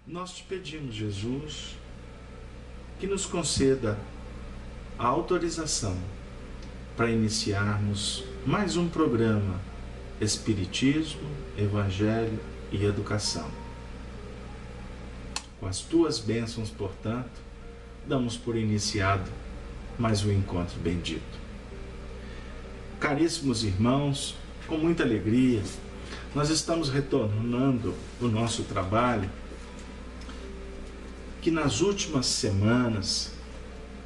nós te pedimos, Jesus, que nos conceda a autorização para iniciarmos mais um programa Espiritismo, Evangelho e Educação. Com as tuas bênçãos, portanto, damos por iniciado mais um encontro bendito. Caríssimos irmãos, com muita alegria, nós estamos retornando o nosso trabalho que nas últimas semanas,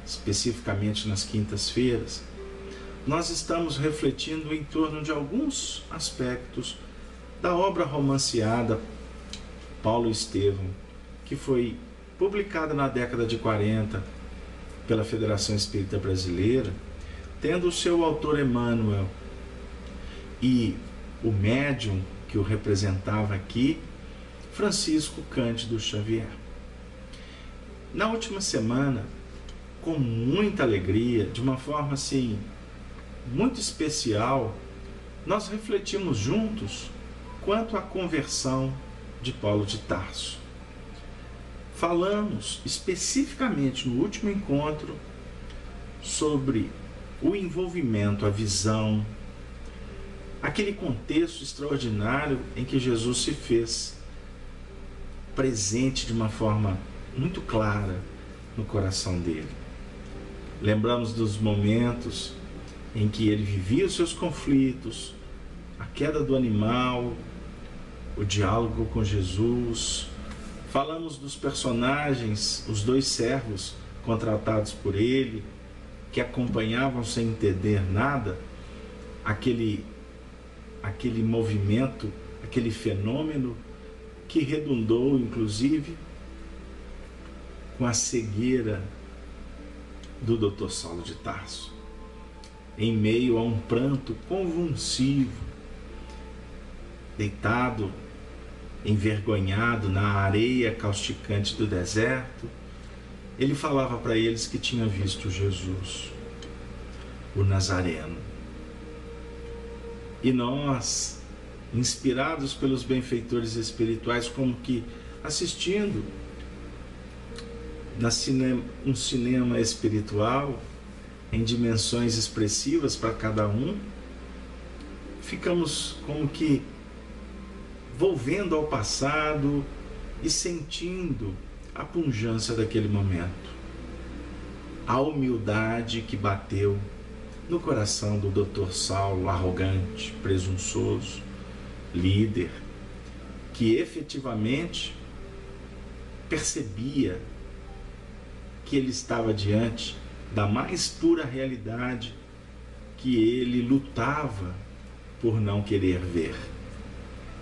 especificamente nas quintas-feiras, nós estamos refletindo em torno de alguns aspectos da obra romanceada Paulo Estevam, que foi publicada na década de 40 pela Federação Espírita Brasileira, tendo o seu autor Emmanuel e o médium que o representava aqui, Francisco Cândido Xavier. Na última semana, com muita alegria, de uma forma assim, muito especial, nós refletimos juntos quanto à conversão de Paulo de Tarso. Falamos especificamente no último encontro sobre o envolvimento, a visão, aquele contexto extraordinário em que Jesus se fez presente de uma forma muito clara no coração dele. Lembramos dos momentos em que ele vivia os seus conflitos, a queda do animal, o diálogo com Jesus. Falamos dos personagens, os dois servos contratados por ele, que acompanhavam sem entender nada aquele movimento, aquele fenômeno que redundou, inclusive, com a cegueira do Dr. Saulo de Tarso, em meio a um pranto convulsivo, deitado, envergonhado na areia causticante do deserto. Ele falava para eles que tinha visto Jesus, o Nazareno. E nós, inspirados pelos benfeitores espirituais, como que assistindo um cinema espiritual em dimensões expressivas para cada um, ficamos como que volvendo ao passado e sentindo a pujança daquele momento, a humildade que bateu no coração do Dr. Saulo, arrogante, presunçoso, líder, que efetivamente percebia que ele estava diante da mais pura realidade que ele lutava por não querer ver,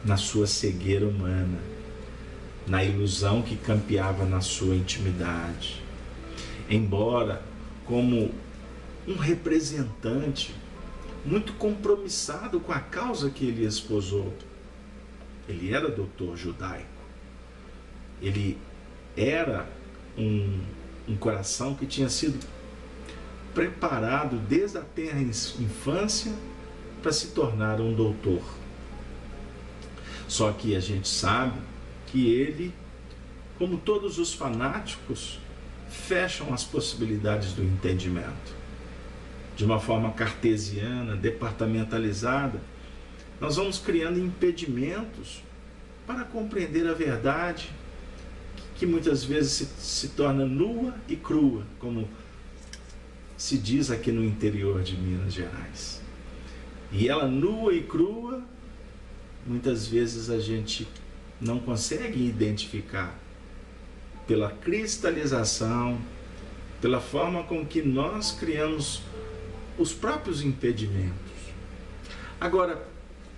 na sua cegueira humana, na ilusão que campeava na sua intimidade. Embora, como um representante muito compromissado com a causa que ele esposou, ele era doutor judaico, ele era um coração que tinha sido preparado desde a tenra infância para se tornar um doutor. Só que a gente sabe que ele, como todos os fanáticos, fecham as possibilidades do entendimento. De uma forma cartesiana, departamentalizada, nós vamos criando impedimentos para compreender a verdade, que muitas vezes se torna nua e crua, como se diz aqui no interior de Minas Gerais. E ela nua e crua, muitas vezes a gente não consegue identificar pela cristalização, pela forma com que nós criamos os próprios impedimentos. Agora,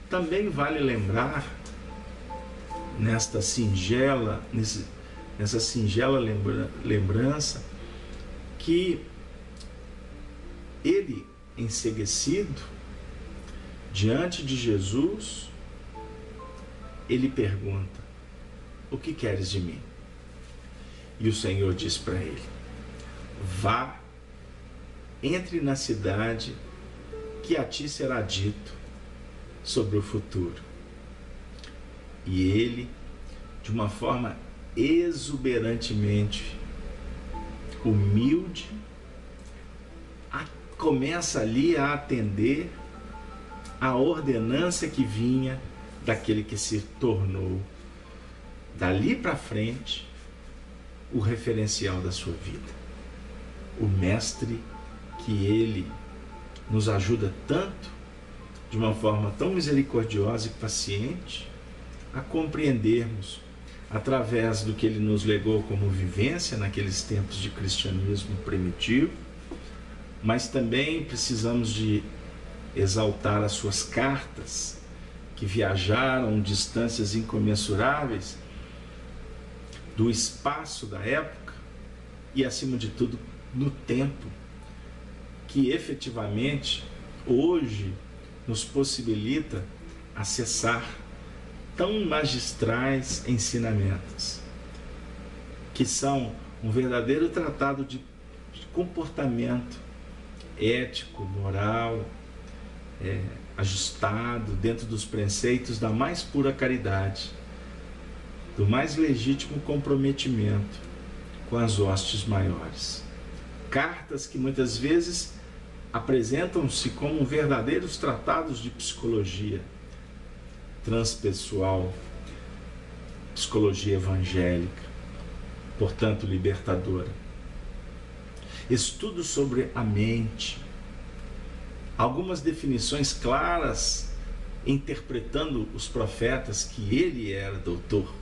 também vale lembrar, nessa singela lembrança, que ele, enceguecido, diante de Jesus, ele pergunta: o que queres de mim? E o Senhor diz para ele: vá, entre na cidade, que a ti será dito sobre o futuro. E ele, de uma forma exuberantemente humilde, começa ali a atender a ordenança que vinha daquele que se tornou, dali para frente, o referencial da sua vida. O mestre que ele nos ajuda tanto, de uma forma tão misericordiosa e paciente, a compreendermos, através do que ele nos legou como vivência naqueles tempos de cristianismo primitivo, mas também precisamos de exaltar as suas cartas, que viajaram distâncias incomensuráveis do espaço da época e, acima de tudo, no tempo, que efetivamente hoje nos possibilita acessar tão magistrais ensinamentos, que são um verdadeiro tratado de comportamento ético, moral, ajustado dentro dos preceitos da mais pura caridade, do mais legítimo comprometimento com as hostes maiores. Cartas que muitas vezes apresentam-se como verdadeiros tratados de psicologia transpessoal, psicologia evangélica, portanto libertadora. Estudo sobre a mente, algumas definições claras, interpretando os profetas, que ele era doutor,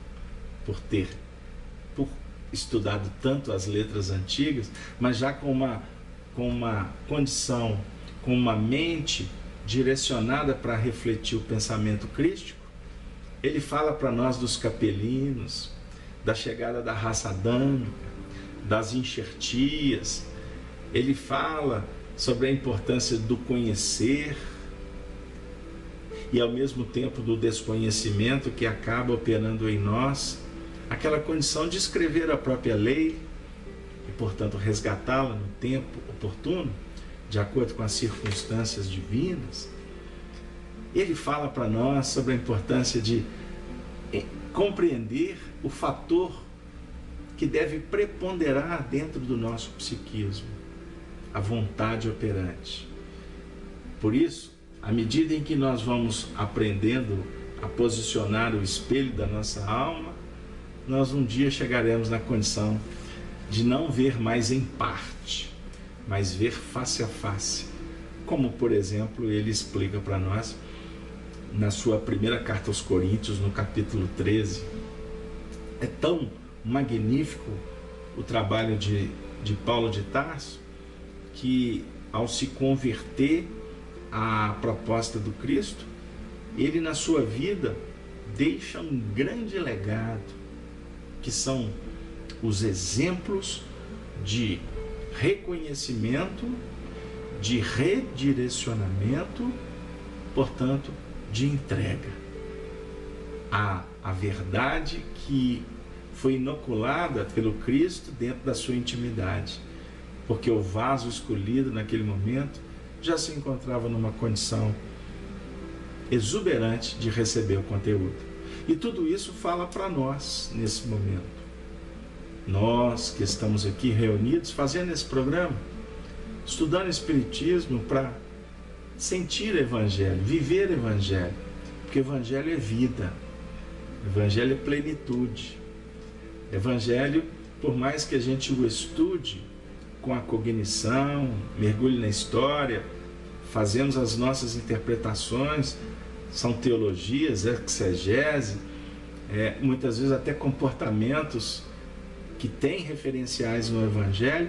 por estudado tanto as letras antigas, mas já com uma condição, com uma mente direcionada para refletir o pensamento crístico. Ele fala para nós dos capelinos, da chegada da raça adâmica, das enxertias. Ele fala sobre a importância do conhecer e, ao mesmo tempo, do desconhecimento que acaba operando em nós aquela condição de escrever a própria lei e, portanto, resgatá-la no tempo oportuno, de acordo com as circunstâncias divinas. Ele fala para nós sobre a importância de compreender o fator que deve preponderar dentro do nosso psiquismo, a vontade operante. Por isso, à medida em que nós vamos aprendendo a posicionar o espelho da nossa alma, nós um dia chegaremos na condição de não ver mais em parte, mas ver face a face, como, por exemplo, ele explica para nós na sua primeira carta aos Coríntios, no capítulo 13. É tão magnífico o trabalho de Paulo de Tarso, que, ao se converter à proposta do Cristo, ele na sua vida deixa um grande legado, que são os exemplos de reconhecimento, de redirecionamento, portanto, de entrega à verdade que foi inoculada pelo Cristo dentro da sua intimidade, porque o vaso escolhido naquele momento já se encontrava numa condição exuberante de receber o conteúdo. E tudo isso fala para nós nesse momento. Nós que estamos aqui reunidos fazendo esse programa, estudando Espiritismo para sentir Evangelho, viver Evangelho, porque Evangelho é vida, Evangelho é plenitude. Evangelho, por mais que a gente o estude com a cognição, mergulhe na história, fazemos as nossas interpretações, são teologias, exegese, muitas vezes até comportamentos que têm referenciais no Evangelho,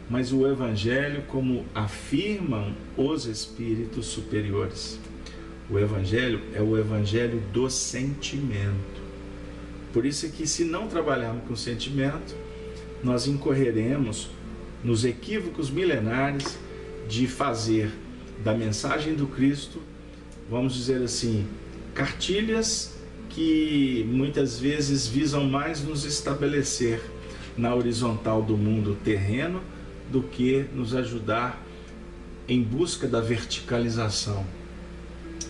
mas o Evangelho, como afirmam os espíritos superiores, o Evangelho é o Evangelho do sentimento. Por isso é que, se não trabalharmos com sentimento, nós incorreremos nos equívocos milenares de fazer da mensagem do Cristo, vamos dizer assim, cartilhas que muitas vezes visam mais nos estabelecer na horizontal do mundo terreno do que nos ajudar em busca da verticalização,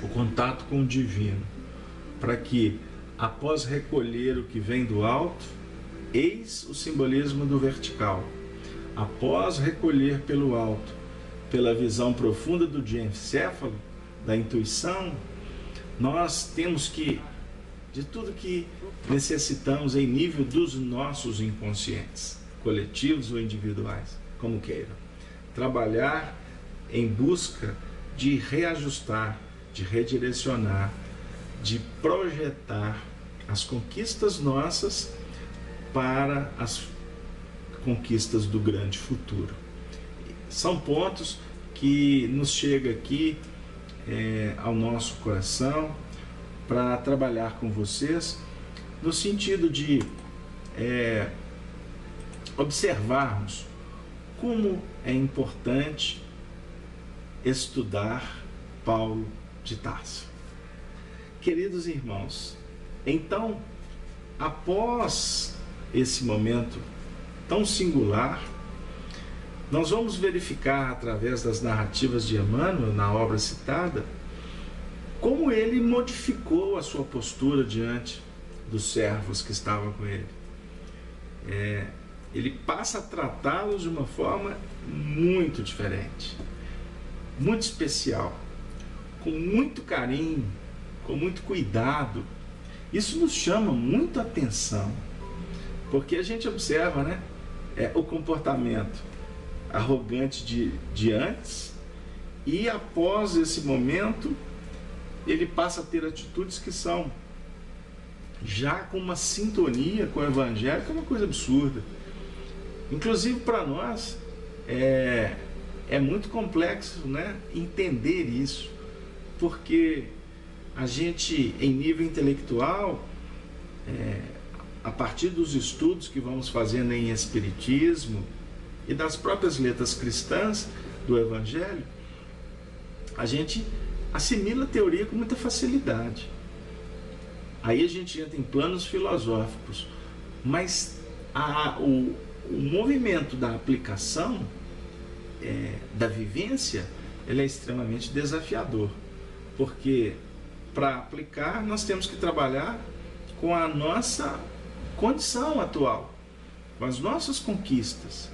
o contato com o divino, para que, após recolher o que vem do alto, Eis o simbolismo do vertical. Após recolher pelo alto, pela visão profunda do diencéfalo, da intuição, nós temos que, de tudo que necessitamos em nível dos nossos inconscientes, coletivos ou individuais, como queiram, trabalhar em busca de reajustar, de redirecionar, de projetar as conquistas nossas para as conquistas do grande futuro. São pontos que nos chega aqui ao nosso coração para trabalhar com vocês no sentido de observarmos como é importante estudar Paulo de Tarso. Queridos irmãos, então, após esse momento tão singular, nós vamos verificar através das narrativas de Emmanuel, na obra citada, como ele modificou a sua postura diante dos servos que estavam com ele. Ele passa a tratá-los de uma forma muito diferente, muito especial, com muito carinho, com muito cuidado. Isso nos chama muita atenção, porque a gente observa, né, o comportamento arrogante de antes, e após esse momento ele passa a ter atitudes que são já com uma sintonia com o Evangelho, que é uma coisa absurda. Inclusive para nós é muito complexo, né, entender isso, porque a gente, em nível intelectual, a partir dos estudos que vamos fazendo em Espiritismo e das próprias letras cristãs do Evangelho, a gente assimila a teoria com muita facilidade. Aí a gente entra em planos filosóficos, mas o movimento da aplicação, da vivência, ele é extremamente desafiador, porque para aplicar nós temos que trabalhar com a nossa condição atual, com as nossas conquistas,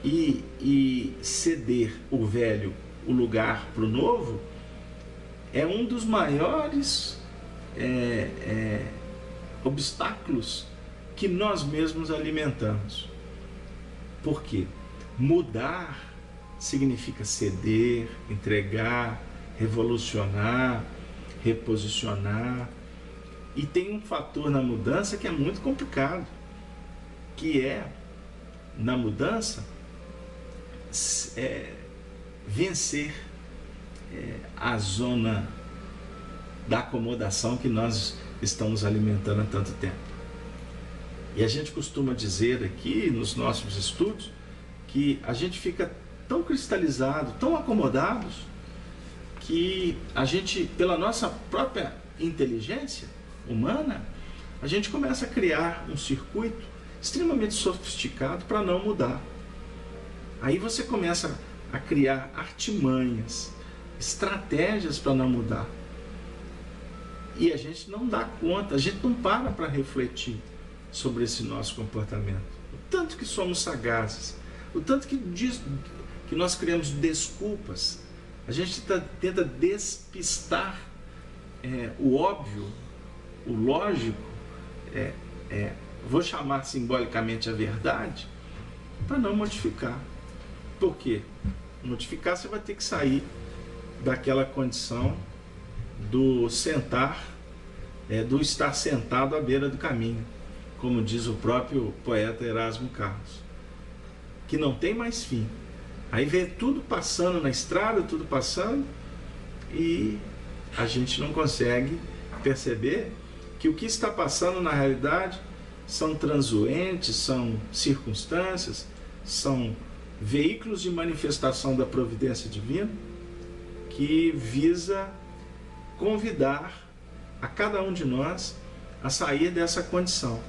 e ceder o velho, o lugar para o novo, é um dos maiores obstáculos que nós mesmos alimentamos. Por quê? Mudar significa ceder, entregar, revolucionar, reposicionar. E tem um fator na mudança que é muito complicado, que na mudança, vencer a zona da acomodação que nós estamos alimentando há tanto tempo. E a gente costuma dizer aqui nos nossos estudos que a gente fica tão cristalizado, tão acomodados, que a gente, pela nossa própria inteligência humana, a gente começa a criar um circuito extremamente sofisticado para não mudar. Aí você começa a criar artimanhas, estratégias para não mudar. E a gente não dá conta, a gente não para refletir sobre esse nosso comportamento. O tanto que somos sagazes, o tanto que nós criamos desculpas, a gente tenta despistar o óbvio, o lógico, vou chamar simbolicamente a verdade, para não modificar. Por quê? Modificar, você vai ter que sair daquela condição do sentar, do estar sentado à beira do caminho, como diz o próprio poeta Erasmo Carlos, que não tem mais fim. Aí vê tudo passando na estrada, tudo passando, e a gente não consegue perceber que o que está passando na realidade são transuentes, são circunstâncias, são veículos de manifestação da providência divina, que visa convidar a cada um de nós a sair dessa condição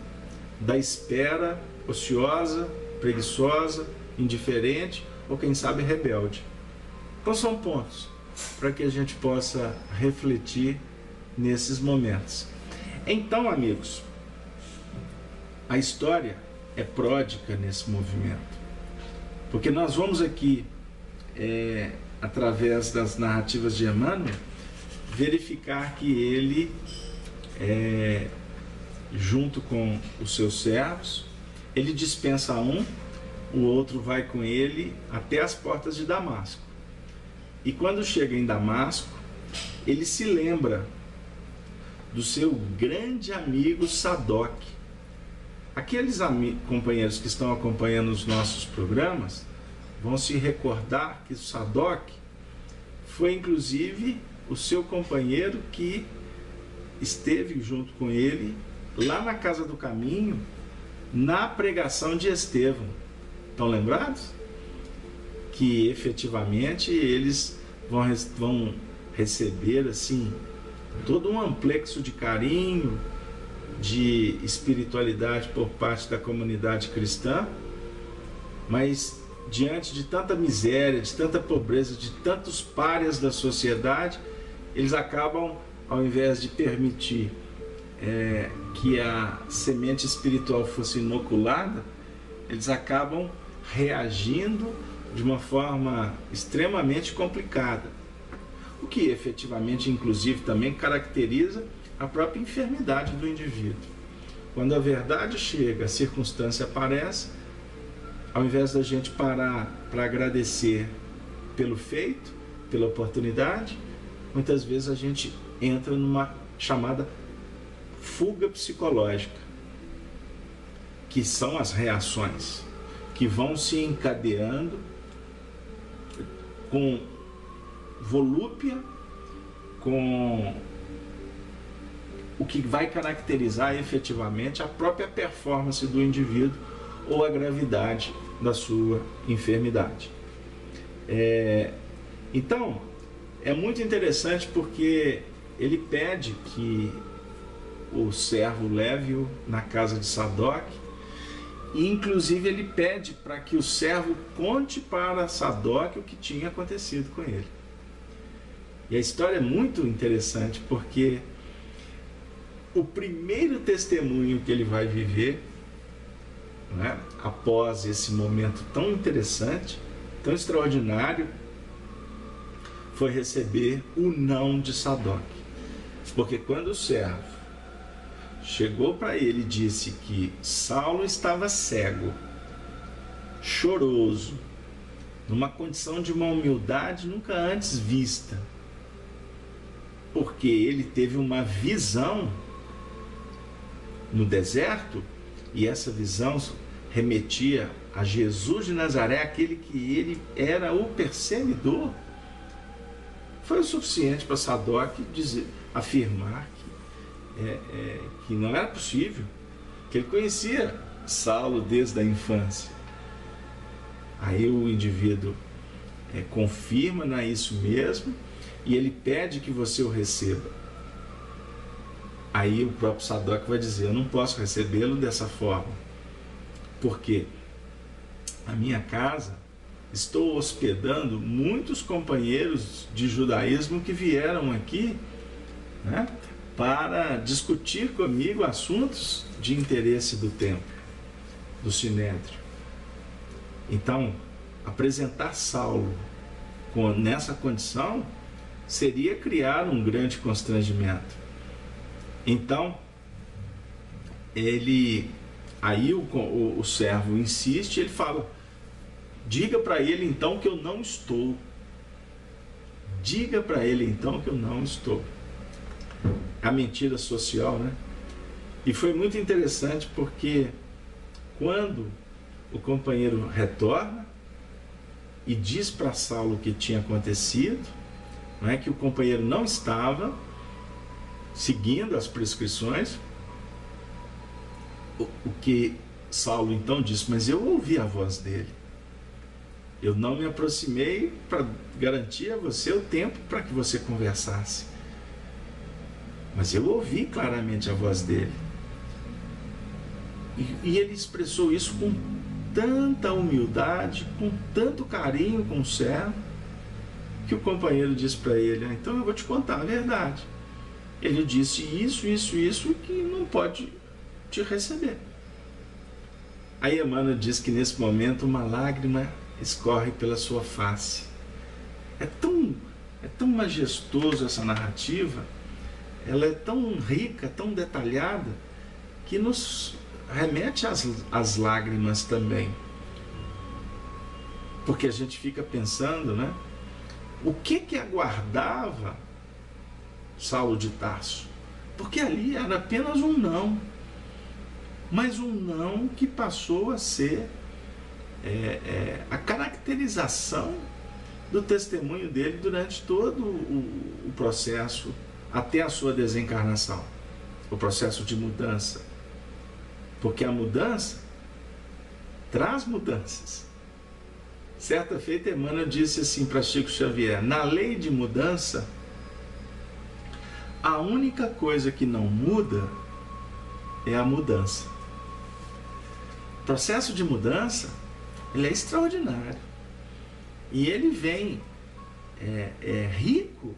da espera ociosa, preguiçosa, indiferente ou quem sabe rebelde. Então são pontos para que a gente possa refletir nesses momentos. Então, amigos, a história é pródiga nesse movimento. Porque nós vamos aqui, através das narrativas de Emmanuel, verificar que ele, junto com os seus servos, ele dispensa um, o outro vai com ele até as portas de Damasco. E quando chega em Damasco, ele se lembra do seu grande amigo Sadoc. Aqueles companheiros que estão acompanhando os nossos programas vão se recordar que o Sadoc foi inclusive o seu companheiro que esteve junto com ele lá na Casa do Caminho, na pregação de Estevão. Estão lembrados? Que efetivamente eles vão receber assim todo um amplexo de carinho, de espiritualidade por parte da comunidade cristã, mas diante de tanta miséria, de tanta pobreza, de tantos párias da sociedade, eles acabam, ao invés de permitir que a semente espiritual fosse inoculada, eles acabam reagindo de uma forma extremamente complicada, o que efetivamente, inclusive, também caracteriza a própria enfermidade do indivíduo. Quando a verdade chega, a circunstância aparece, ao invés da gente parar para agradecer pelo feito, pela oportunidade, muitas vezes a gente entra numa chamada fuga psicológica, que são as reações que vão se encadeando com volúpia, com o que vai caracterizar efetivamente a própria performance do indivíduo ou a gravidade da sua enfermidade. Então, é muito interessante porque ele pede que o servo leve-o na casa de Sadoc, e inclusive ele pede para que o servo conte para Sadoc o que tinha acontecido com ele. E a história é muito interessante porque o primeiro testemunho que ele vai viver, né, após esse momento tão interessante, tão extraordinário, foi receber o não de Sadoc. Porque quando o servo chegou para ele e disse que Saulo estava cego, choroso, numa condição de uma humildade nunca antes vista, porque ele teve uma visão no deserto, e essa visão remetia a Jesus de Nazaré, aquele que ele era o perseguidor, foi o suficiente para Sadoc afirmar que não era possível, que ele conhecia Saulo desde a infância. Aí o indivíduo confirma, não é isso mesmo, e ele pede que você o receba. Aí o próprio Sadoc vai dizer: eu não posso recebê-lo dessa forma, porque a minha casa estou hospedando muitos companheiros de judaísmo que vieram aqui, né, para discutir comigo assuntos de interesse do templo, do Sinédrio. Então, apresentar Saulo nessa condição seria criar um grande constrangimento. Então, aí o servo insiste, ele fala: diga para ele então que eu não estou. Diga para ele então que eu não estou. A mentira social, né? E foi muito interessante porque quando o companheiro retorna e diz para Saulo o que tinha acontecido, não é, que o companheiro não estava seguindo as prescrições, o que Saulo então disse: mas eu ouvi a voz dele, eu não me aproximei para garantir a você o tempo para que você conversasse, mas eu ouvi claramente a voz dele. E ele expressou isso com tanta humildade, com tanto carinho com o servo, que o companheiro disse para ele: então eu vou te contar a verdade. Ele disse isso, que não pode te receber. Aí Emmanuel diz que nesse momento uma lágrima escorre pela sua face. É tão majestoso essa narrativa, ela é tão rica, tão detalhada, que nos remete às lágrimas também. Porque a gente fica pensando, né? O que aguardava Saulo de Tarso? Porque ali era apenas um não, mas um não que passou a ser a caracterização do testemunho dele durante todo o processo até a sua desencarnação, o processo de mudança. Porque a mudança traz mudanças. Certa feita, Emmanuel disse assim para Chico Xavier: na lei de mudança, a única coisa que não muda é a mudança. O processo de mudança, ele é extraordinário. E ele vem rico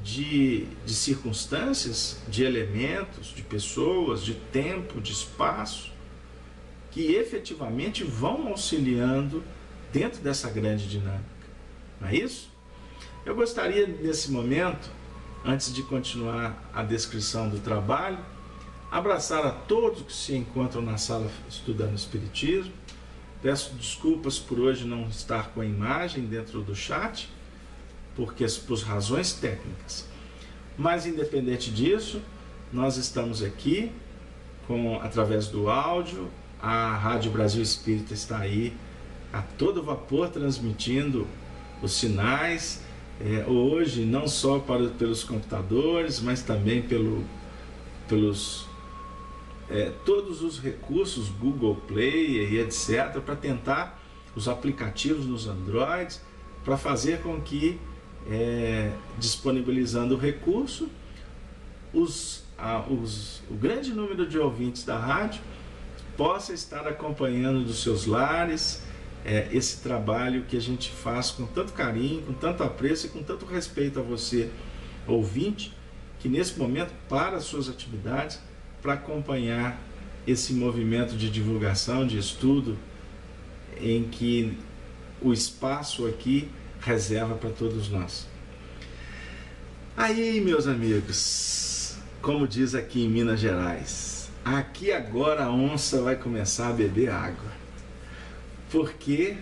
de circunstâncias, de elementos, de pessoas, de tempo, de espaço, que efetivamente vão auxiliando dentro dessa grande dinâmica. Não é isso? Eu gostaria, nesse momento, antes de continuar a descrição do trabalho, abraçar a todos que se encontram na sala estudando Espiritismo. Peço desculpas por hoje não estar com a imagem dentro do chat, por razões técnicas. Mas, independente disso, nós estamos aqui através do áudio. A Rádio Brasil Espírita está aí a todo vapor transmitindo os sinais, hoje não só pelos computadores, mas também pelos todos os recursos, Google Play e etc., para tentar os aplicativos nos Androids, para fazer com que, disponibilizando o recurso, o grande número de ouvintes da rádio possa estar acompanhando dos seus lares esse trabalho que a gente faz com tanto carinho, com tanto apreço e com tanto respeito a você, ouvinte, que nesse momento para as suas atividades para acompanhar esse movimento de divulgação, de estudo, em que o espaço aqui reserva para todos nós. Aí, meus amigos, como diz aqui em Minas Gerais, aqui agora a onça vai começar a beber água. Porque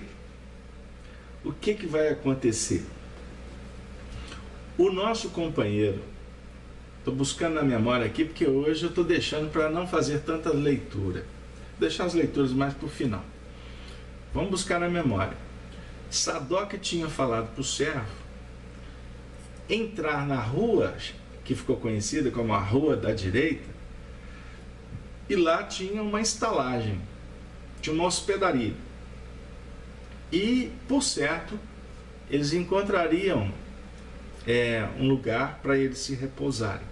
o que vai acontecer? O nosso companheiro, estou buscando na memória aqui, porque hoje eu estou deixando para não fazer tanta leitura, deixar as leituras mais para o final. Vamos buscar na memória. Sadoc tinha falado para o servo entrar na rua, que ficou conhecida como a Rua da Direita, e lá tinha uma estalagem, tinha uma hospedaria. E, por certo, eles encontrariam um lugar para eles se repousarem.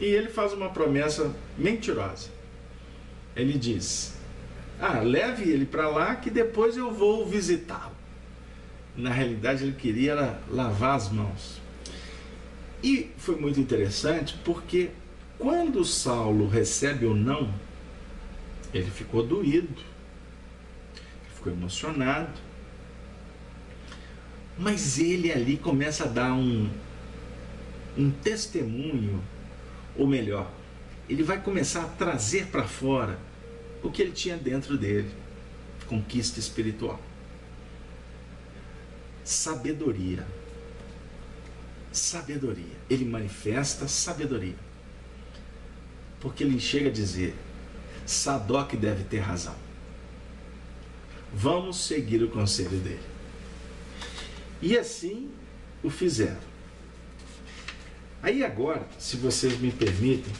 E ele faz uma promessa mentirosa. Ele diz: leve ele para lá que depois eu vou visitá-lo. Na realidade, ele queria lavar as mãos. E foi muito interessante porque quando Saulo recebe o não, ele ficou doído. Ficou emocionado, mas ele ali começa a dar um testemunho, ou melhor, ele vai começar a trazer para fora o que ele tinha dentro dele, conquista espiritual, sabedoria, ele manifesta sabedoria, porque ele chega a dizer: Sadoc deve ter razão. Vamos seguir o conselho dele. E assim o fizeram. Aí agora, se vocês me permitem,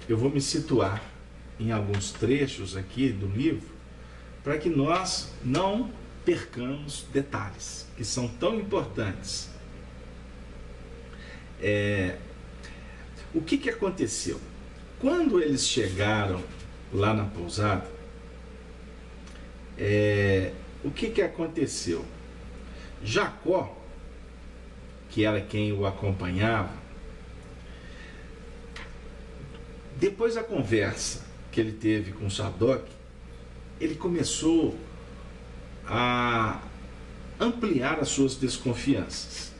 eu vou me situar em alguns trechos aqui do livro, para que nós não percamos detalhes que são tão importantes. O que aconteceu? Quando eles chegaram lá na pousada, o que aconteceu? Jacó, que era quem o acompanhava, depois da conversa que ele teve com Sadoc, ele começou a ampliar as suas desconfianças.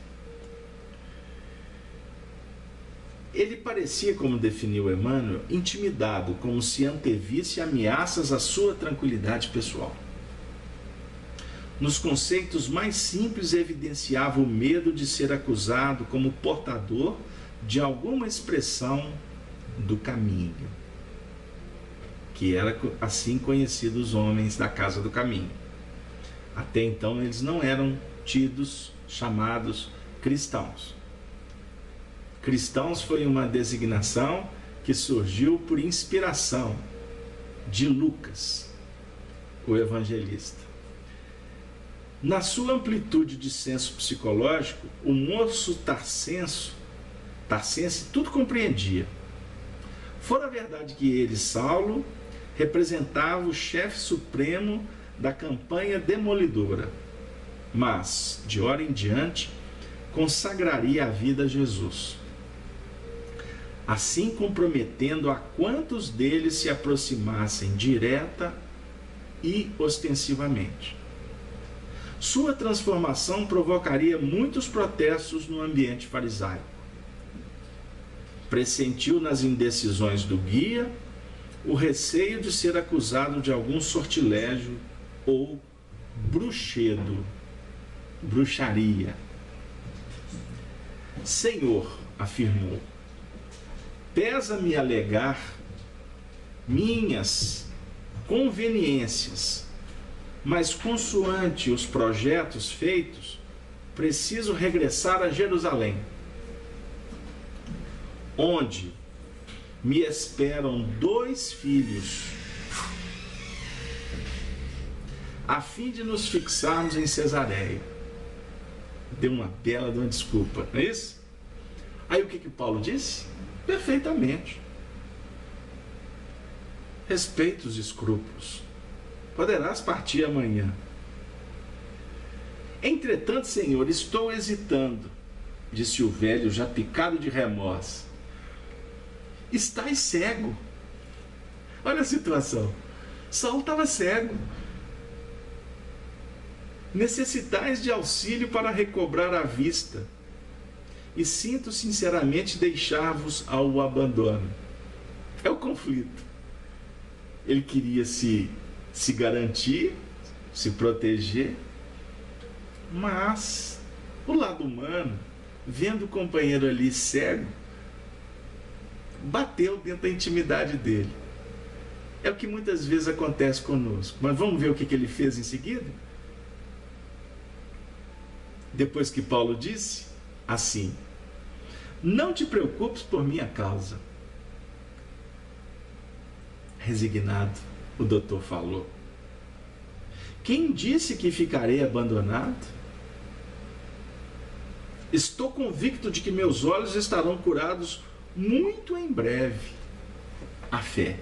Ele parecia, como definiu Emmanuel, intimidado, como se antevisse ameaças à sua tranquilidade pessoal. Nos conceitos mais simples evidenciava o medo de ser acusado como portador de alguma expressão do caminho, que era assim conhecido os homens da casa do caminho. Até então eles não eram tidos, chamados cristãos. Cristãos foi uma designação que surgiu por inspiração de Lucas, o evangelista. Na sua amplitude de senso psicológico, o moço tarcense tudo compreendia. Fora a verdade que ele, Saulo, representava o chefe supremo da campanha demolidora, mas, de hora em diante, consagraria a vida a Jesus, assim comprometendo a quantos deles se aproximassem direta e ostensivamente. Sua transformação provocaria muitos protestos no ambiente farisaico. Pressentiu nas indecisões do guia o receio de ser acusado de algum sortilégio ou bruxaria. Senhor, afirmou, pesa-me alegar minhas conveniências, mas consoante os projetos feitos, preciso regressar a Jerusalém, onde me esperam 2 filhos, a fim de nos fixarmos em Cesareia. Deu uma bela de uma desculpa, não é isso? Aí o que Paulo disse? Perfeitamente. Respeito os escrúpulos. Poderás partir amanhã. Entretanto, Senhor, estou hesitando, disse o velho, já picado de remorso. Estás cego. Olha a situação. Saulo estava cego. Necessitais de auxílio para recobrar a vista, e sinto sinceramente deixar-vos ao abandono. É o conflito. Ele queria se garantir, se proteger, mas o lado humano, vendo o companheiro ali cego, bateu dentro da intimidade dele. É o que muitas vezes acontece conosco. Mas vamos ver o que ele fez em seguida? Depois que Paulo disse assim: não te preocupes por minha causa. Resignado, o doutor falou: quem disse que ficarei abandonado? Estou convicto de que meus olhos estarão curados muito em breve. A fé.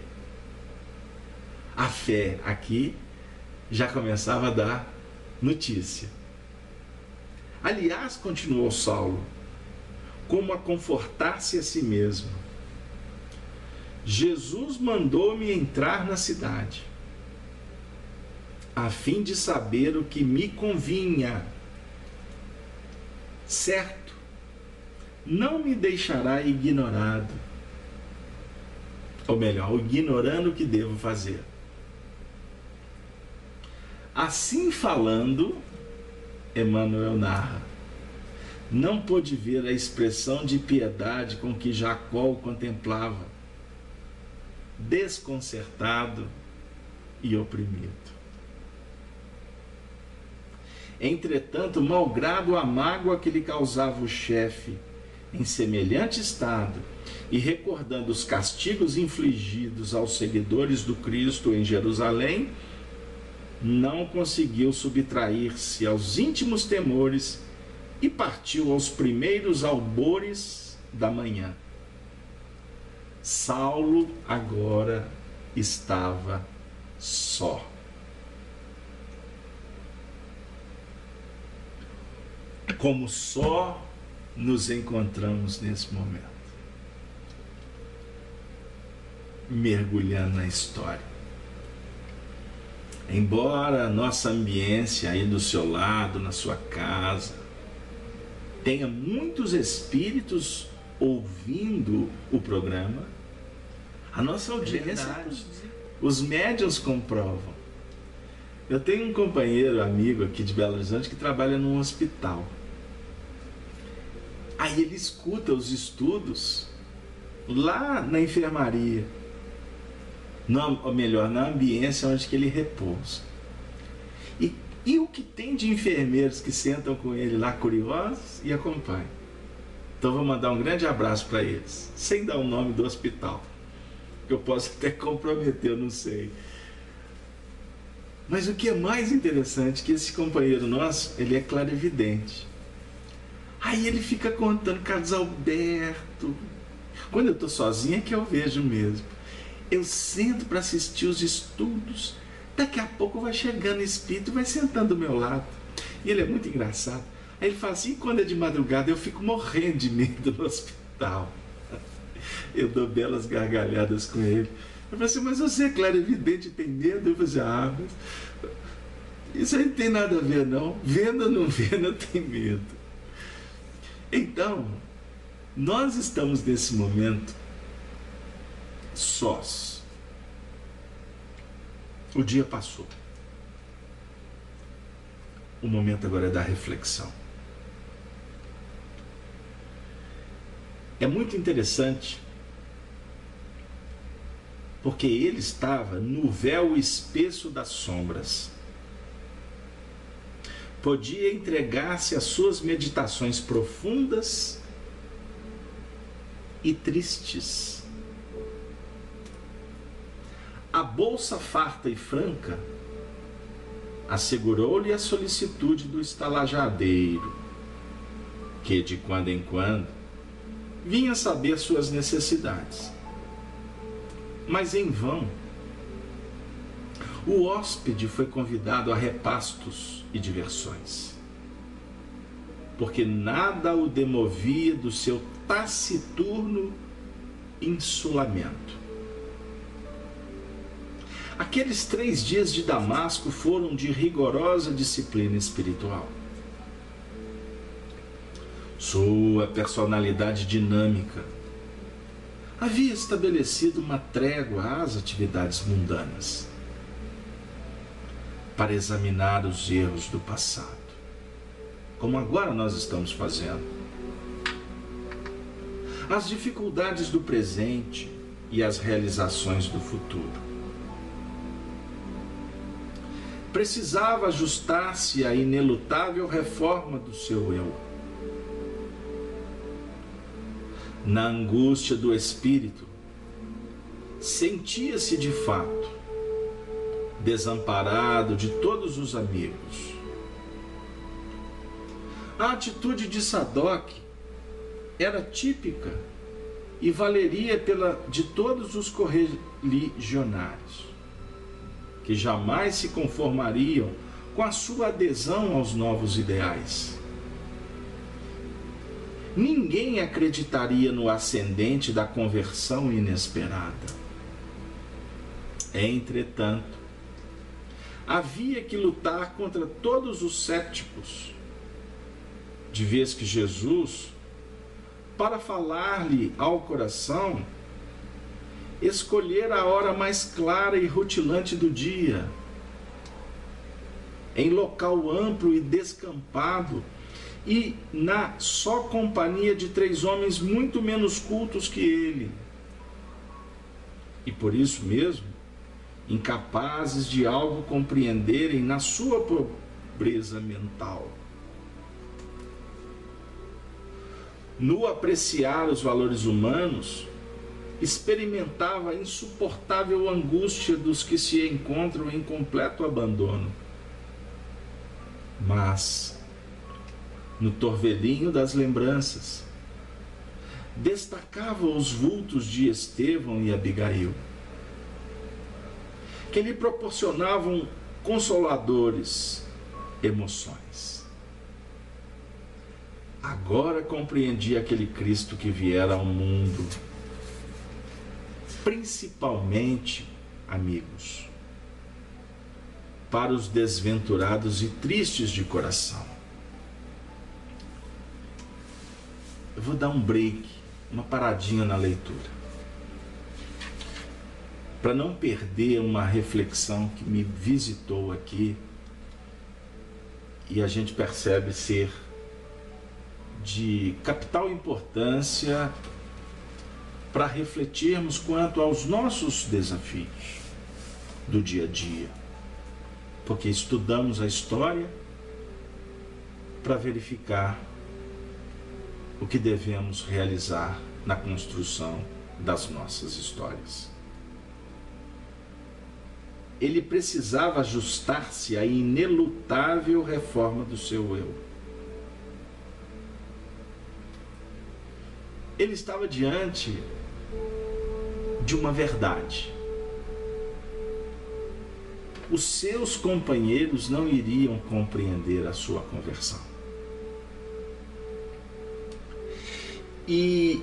A fé aqui já começava a dar notícia. Aliás, continuou Saulo, como a confortar-se a si mesmo, Jesus mandou-me entrar na cidade, a fim de saber o que me convinha. Certo, não me deixará ignorado, ou melhor, ignorando o que devo fazer. Assim falando, Emmanuel narra, não pôde ver a expressão de piedade com que Jacó o contemplava, desconcertado e oprimido. Entretanto, malgrado a mágoa que lhe causava o chefe em semelhante estado, e recordando os castigos infligidos aos seguidores do Cristo em Jerusalém, não conseguiu subtrair-se aos íntimos temores e partiu aos primeiros albores da manhã. Saulo agora estava só. Como só nos encontramos nesse momento, mergulhando na história. Embora a nossa ambiência aí do seu lado, na sua casa, tenha muitos espíritos ouvindo o programa, a nossa audiência, os médiuns comprovam. Eu tenho um companheiro, amigo aqui de Belo Horizonte que trabalha num hospital. Aí ele escuta os estudos lá na enfermaria, ou melhor, na ambiência onde que ele repousa. E o que tem de enfermeiros que sentam com ele lá curiosos e acompanham. Então vou mandar um grande abraço para eles, sem dar o nome do hospital, que eu posso até comprometer, eu não sei. Mas o que é mais interessante é que esse companheiro nosso, ele é clarividente. Aí ele fica contando, Carlos Alberto, quando eu estou sozinho é que eu vejo mesmo. Eu sento para assistir os estudos, daqui a pouco vai chegando o espírito, vai sentando do meu lado. E ele é muito engraçado. Aí ele fala assim, e quando é de madrugada eu fico morrendo de medo no hospital. Eu dou belas gargalhadas com ele. Eu falei assim, mas você é clarividente, tem medo? Eu falei assim, mas isso aí não tem nada a ver não. Vendo ou não vendo, eu tenho medo. Então, nós estamos nesse momento sós. O dia passou. O momento agora é da reflexão. É muito interessante, porque ele estava no véu espesso das sombras. Podia entregar-se às suas meditações profundas e tristes. A bolsa farta e franca assegurou-lhe a solicitude do estalajadeiro, que de quando em quando vinha saber suas necessidades. Mas em vão. O hóspede foi convidado a repastos e diversões, porque nada o demovia do seu taciturno insulamento. Aqueles 3 dias de Damasco foram de rigorosa disciplina espiritual. Sua personalidade dinâmica havia estabelecido uma trégua às atividades mundanas para examinar os erros do passado, como agora nós estamos fazendo, as dificuldades do presente e as realizações do futuro. Precisava ajustar-se à inelutável reforma do seu eu. Na angústia do espírito, sentia-se de fato desamparado de todos os amigos. A atitude de Sadoc era típica e valeria pela de todos os correligionários, que jamais se conformariam com a sua adesão aos novos ideais. Ninguém acreditaria no ascendente da conversão inesperada. Entretanto, havia que lutar contra todos os céticos, de vez que Jesus, para falar-lhe ao coração, escolher a hora mais clara e rutilante do dia, em local amplo e descampado, e na só companhia de 3 homens muito menos cultos que ele, e por isso mesmo, incapazes de algo compreenderem na sua pobreza mental. No apreciar os valores humanos, experimentava a insuportável angústia dos que se encontram em completo abandono. Mas, no torvelinho das lembranças, destacava os vultos de Estevão e Abigail, que lhe proporcionavam consoladores emoções. Agora compreendia aquele Cristo que viera ao mundo, principalmente, amigos, para os desventurados e tristes de coração. Eu vou dar um break, uma paradinha na leitura, para não perder uma reflexão que me visitou aqui e a gente percebe ser de capital importância para refletirmos quanto aos nossos desafios do dia a dia, porque estudamos a história para verificar o que devemos realizar na construção das nossas histórias. Ele precisava ajustar-se à inelutável reforma do seu eu. Ele estava diante de uma verdade. Os seus companheiros não iriam compreender a sua conversão. E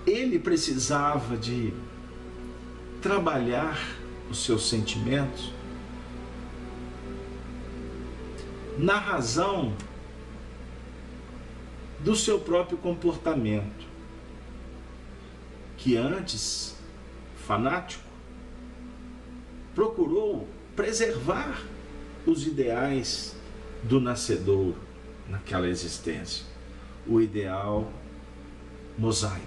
ele precisava de trabalhar os seus sentimentos na razão do seu próprio comportamento, que antes, fanático, procurou preservar os ideais do nascedouro naquela existência, o ideal mosaico.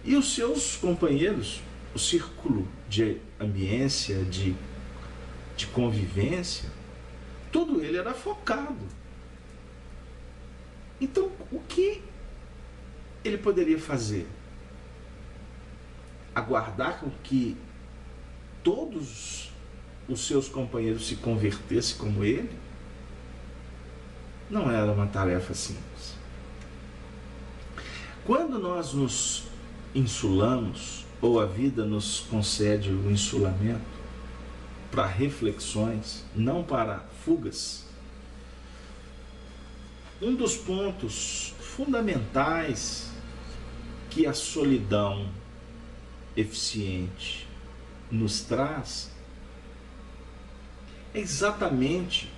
E os seus companheiros, o círculo de ambiência, de convivência, tudo ele era focado. Então, o que ele poderia fazer? Aguardar com que todos os seus companheiros se convertessem como ele? Não era uma tarefa simples. Quando nós nos insulamos, ou a vida nos concede o insulamento para reflexões, não para fugas, um dos pontos fundamentais que a solidão eficiente nos traz é exatamente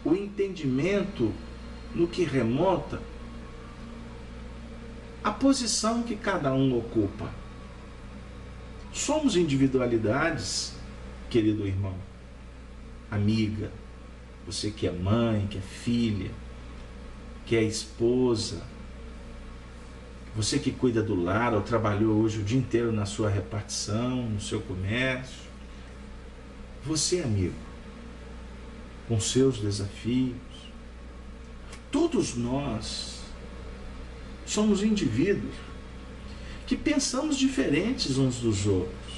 o entendimento no que remonta à posição que cada um ocupa. Somos individualidades, querido irmão, amiga, você que é mãe, que é filha, que é esposa, você que cuida do lar ou trabalhou hoje o dia inteiro na sua repartição, no seu comércio, você, amigo, com seus desafios, todos nós somos indivíduos que pensamos diferentes uns dos outros.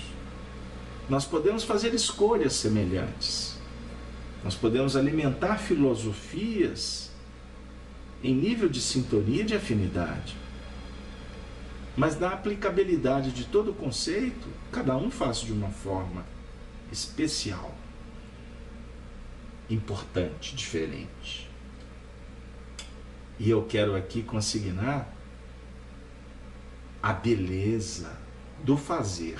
Nós podemos fazer escolhas semelhantes. Nós podemos alimentar filosofias em nível de sintonia e de afinidade. Mas na aplicabilidade de todo o conceito, cada um faz de uma forma especial, importante, diferente. E eu quero aqui consignar a beleza do fazer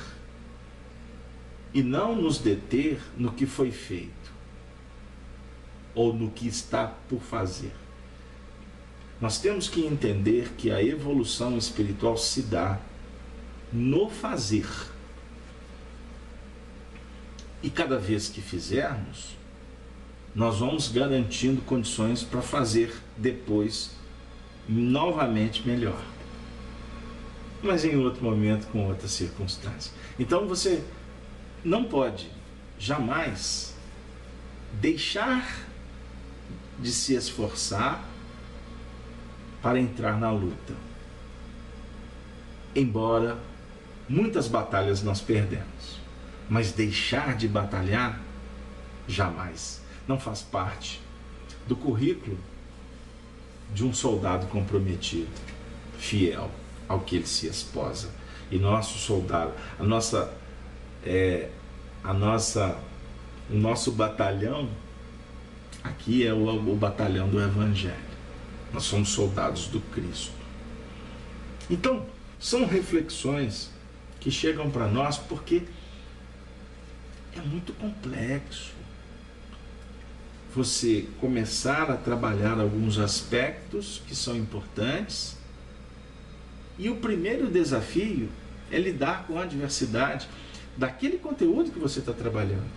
e não nos deter no que foi feito ou no que está por fazer. Nós temos que entender que a evolução espiritual se dá no fazer. E cada vez que fizermos, nós vamos garantindo condições para fazer depois novamente melhor. Mas em outro momento, com outra circunstância. Então você não pode jamais deixar de se esforçar para entrar na luta. Embora muitas batalhas nós perdemos, mas deixar de batalhar, jamais. Não faz parte do currículo de um soldado comprometido, fiel ao que ele se esposa. E nosso soldado, o nosso batalhão aqui é o batalhão do Evangelho. Nós somos soldados do Cristo. Então, são reflexões que chegam para nós porque é muito complexo. Você começar a trabalhar alguns aspectos que são importantes, e o primeiro desafio é lidar com a adversidade daquele conteúdo que você está trabalhando.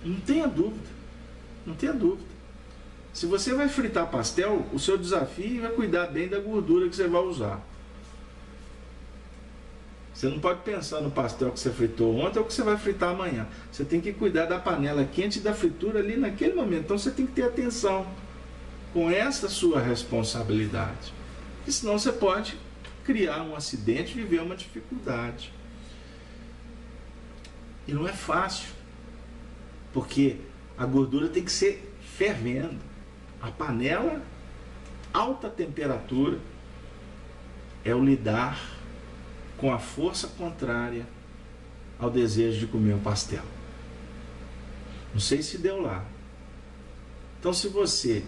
Não tenha dúvida, não tenha dúvida. Se você vai fritar pastel, o seu desafio é cuidar bem da gordura que você vai usar. Você não pode pensar no pastel que você fritou ontem ou que você vai fritar amanhã. Você tem que cuidar da panela quente e da fritura ali naquele momento. Então você tem que ter atenção com essa sua responsabilidade. Porque senão você pode criar um acidente e viver uma dificuldade. E não é fácil, porque a gordura tem que ser fervendo. A panela, alta temperatura, é o lidar com a força contrária ao desejo de comer um pastel. Não sei se deu lá. Então, se você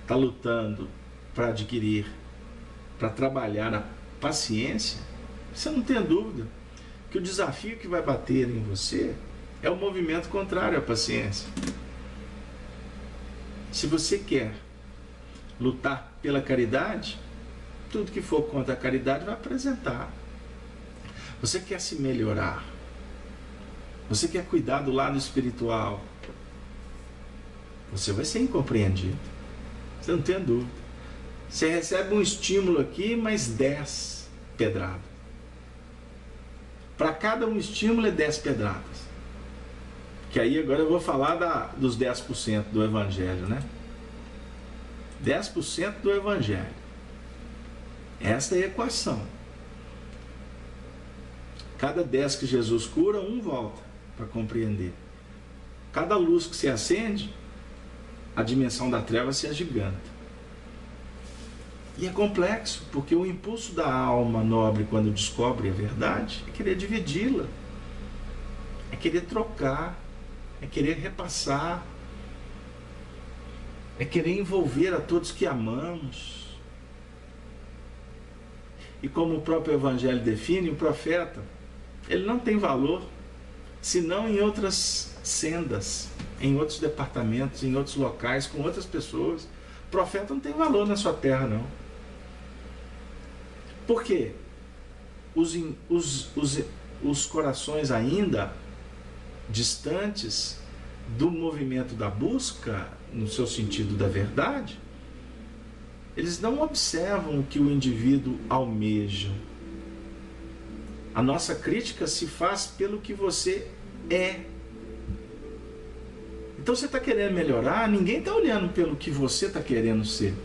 está lutando para adquirir, para trabalhar a paciência, você não tem dúvida que o desafio que vai bater em você é o movimento contrário à paciência. Se você quer lutar pela caridade, tudo que for contra a caridade vai apresentar. Você quer se melhorar, você quer cuidar do lado espiritual, você vai ser incompreendido. Você não tem dúvida. Você recebe um estímulo aqui, mais 10 pedradas. Para cada um estímulo é 10 pedradas. Que aí agora eu vou falar dos 10% do Evangelho, né? 10% do Evangelho. Esta é a equação. Cada 10 que Jesus cura, um volta para compreender. Cada luz que se acende, a dimensão da treva se agiganta. E é complexo, porque o impulso da alma nobre, quando descobre a verdade, é querer dividi-la, é querer trocar, é querer repassar, é querer envolver a todos que amamos. E como o próprio Evangelho define, o profeta, ele não tem valor, senão em outras sendas, em outros departamentos, em outros locais, com outras pessoas. O profeta não tem valor na sua terra, não. Por quê? Os corações ainda distantes do movimento da busca, no seu sentido da verdade, eles não observam o que o indivíduo almeja. A nossa crítica se faz pelo que você é. Então você está querendo melhorar, ninguém está olhando pelo que você está querendo ser,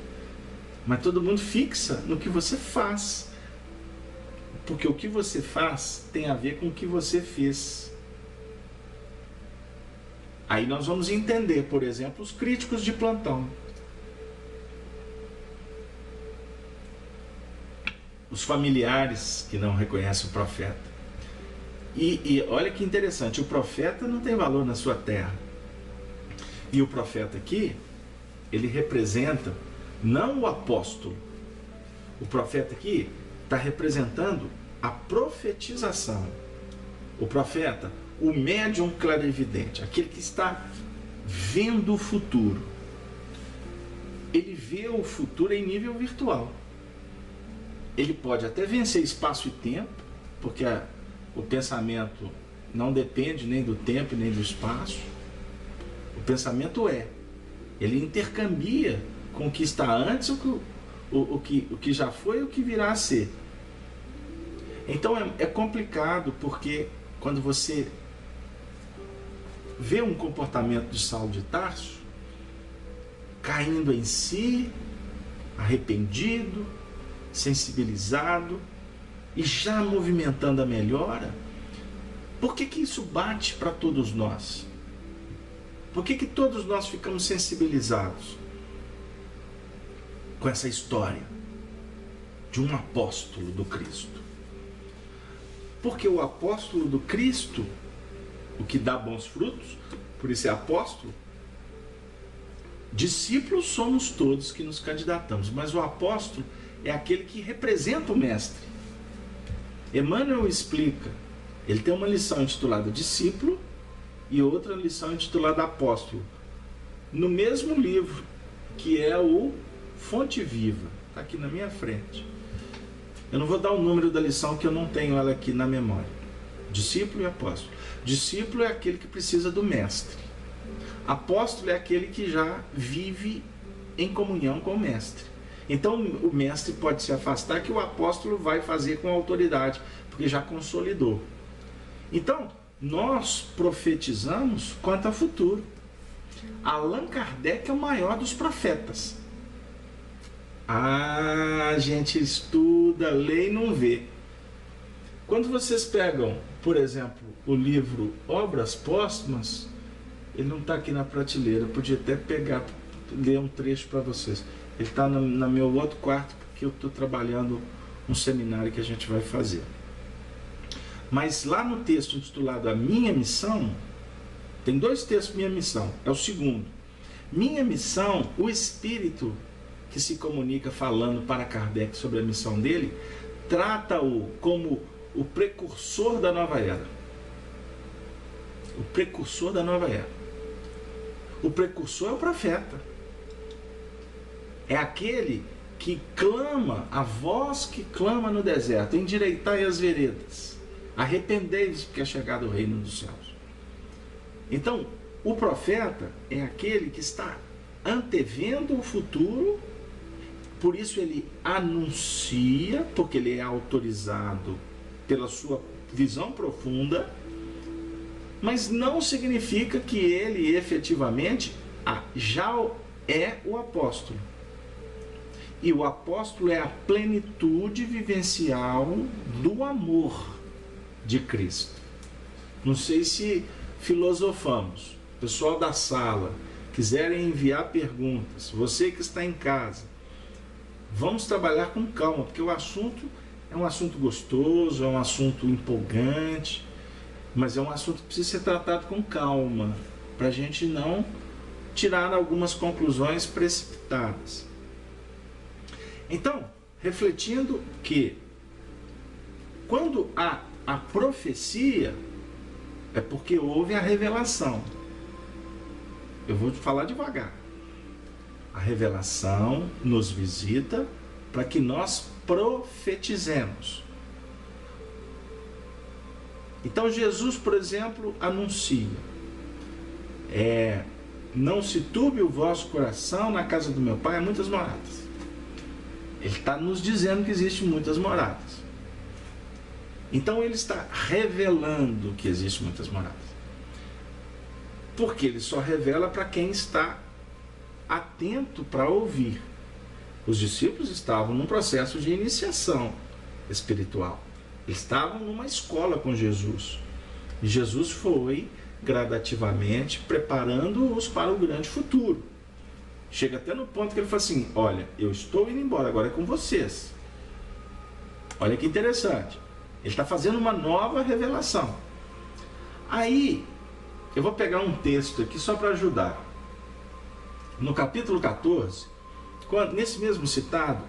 mas todo mundo fixa no que você faz, porque o que você faz tem a ver com o que você fez. Aí nós vamos entender, por exemplo, os críticos de plantão. Os familiares que não reconhecem o profeta. E olha que interessante, o profeta não tem valor na sua terra. E o profeta aqui, ele representa não o apóstolo. O profeta aqui está representando a profetização. O profeta, o médium clarividente, aquele que está vendo o futuro. Ele vê o futuro em nível virtual. Ele pode até vencer espaço e tempo, porque o pensamento não depende nem do tempo nem do espaço. O pensamento ele intercambia com o que está antes, o que já foi e o que virá a ser. Então é complicado, porque quando você vê um comportamento de Saulo de Tarso, caindo em si, arrependido, sensibilizado e já movimentando a melhora, por que isso bate para todos nós? Por que todos nós ficamos sensibilizados com essa história de um apóstolo do Cristo? Porque o apóstolo do Cristo, o que dá bons frutos, por isso é apóstolo. Discípulos somos todos que nos candidatamos, mas o apóstolo é aquele que representa o mestre. Emmanuel explica Ele tem uma lição intitulada Discípulo e outra lição intitulada Apóstolo, no mesmo livro, que é o Fonte Viva, está aqui na minha frente. Eu não vou dar o número da lição, que eu não tenho ela aqui na memória. Discípulo e apóstolo. Discípulo é aquele que precisa do mestre. Apóstolo é aquele que já vive em comunhão com o mestre. Então o mestre pode se afastar, que o apóstolo vai fazer com autoridade, porque já consolidou. Então, nós profetizamos quanto ao futuro. Allan Kardec é o maior dos profetas. A gente estuda, lê e não vê. Quando vocês pegam, por exemplo, o livro Obras Póstumas, ele não está aqui na prateleira, eu podia até pegar, ler um trecho para vocês. Ele está no meu outro quarto, porque eu estou trabalhando um seminário que a gente vai fazer. Mas lá no texto intitulado A Minha Missão, tem dois textos, Minha Missão, é o segundo. Minha Missão, o Espírito que se comunica falando para Kardec sobre a missão dele, trata-o como o precursor da nova era. O precursor da nova era. O precursor é o profeta. É aquele que clama, a voz que clama no deserto: endireitai as veredas, arrependei-vos, porque é chegado o reino dos céus. Então, o profeta é aquele que está antevendo o futuro, por isso ele anuncia, porque ele é autorizado pela sua visão profunda, mas não significa que ele efetivamente já é o apóstolo. E o apóstolo é a plenitude vivencial do amor de Cristo. Não sei se filosofamos. Pessoal da sala, quiserem enviar perguntas, você que está em casa, vamos trabalhar com calma, porque o assunto é um assunto gostoso, é um assunto empolgante, mas é um assunto que precisa ser tratado com calma, para a gente não tirar algumas conclusões precipitadas. Então, refletindo que quando há a profecia, é porque houve a revelação. Eu vou falar devagar. A revelação nos visita para que nós profetizemos. Então Jesus, por exemplo, anuncia: não se turbe o vosso coração, na casa do meu pai há muitas moradas. Ele está nos dizendo que existem muitas moradas. Então ele está revelando que existem muitas moradas. Porque ele só revela para quem está atento para ouvir. Os discípulos estavam num processo de iniciação espiritual. Eles estavam numa escola com Jesus. E Jesus foi gradativamente preparando-os para o grande futuro. Chega até no ponto que ele fala assim: olha, eu estou indo embora, agora é com vocês. Olha que interessante. Ele está fazendo uma nova revelação. Aí, eu vou pegar um texto aqui só para ajudar. No capítulo 14, nesse mesmo citado,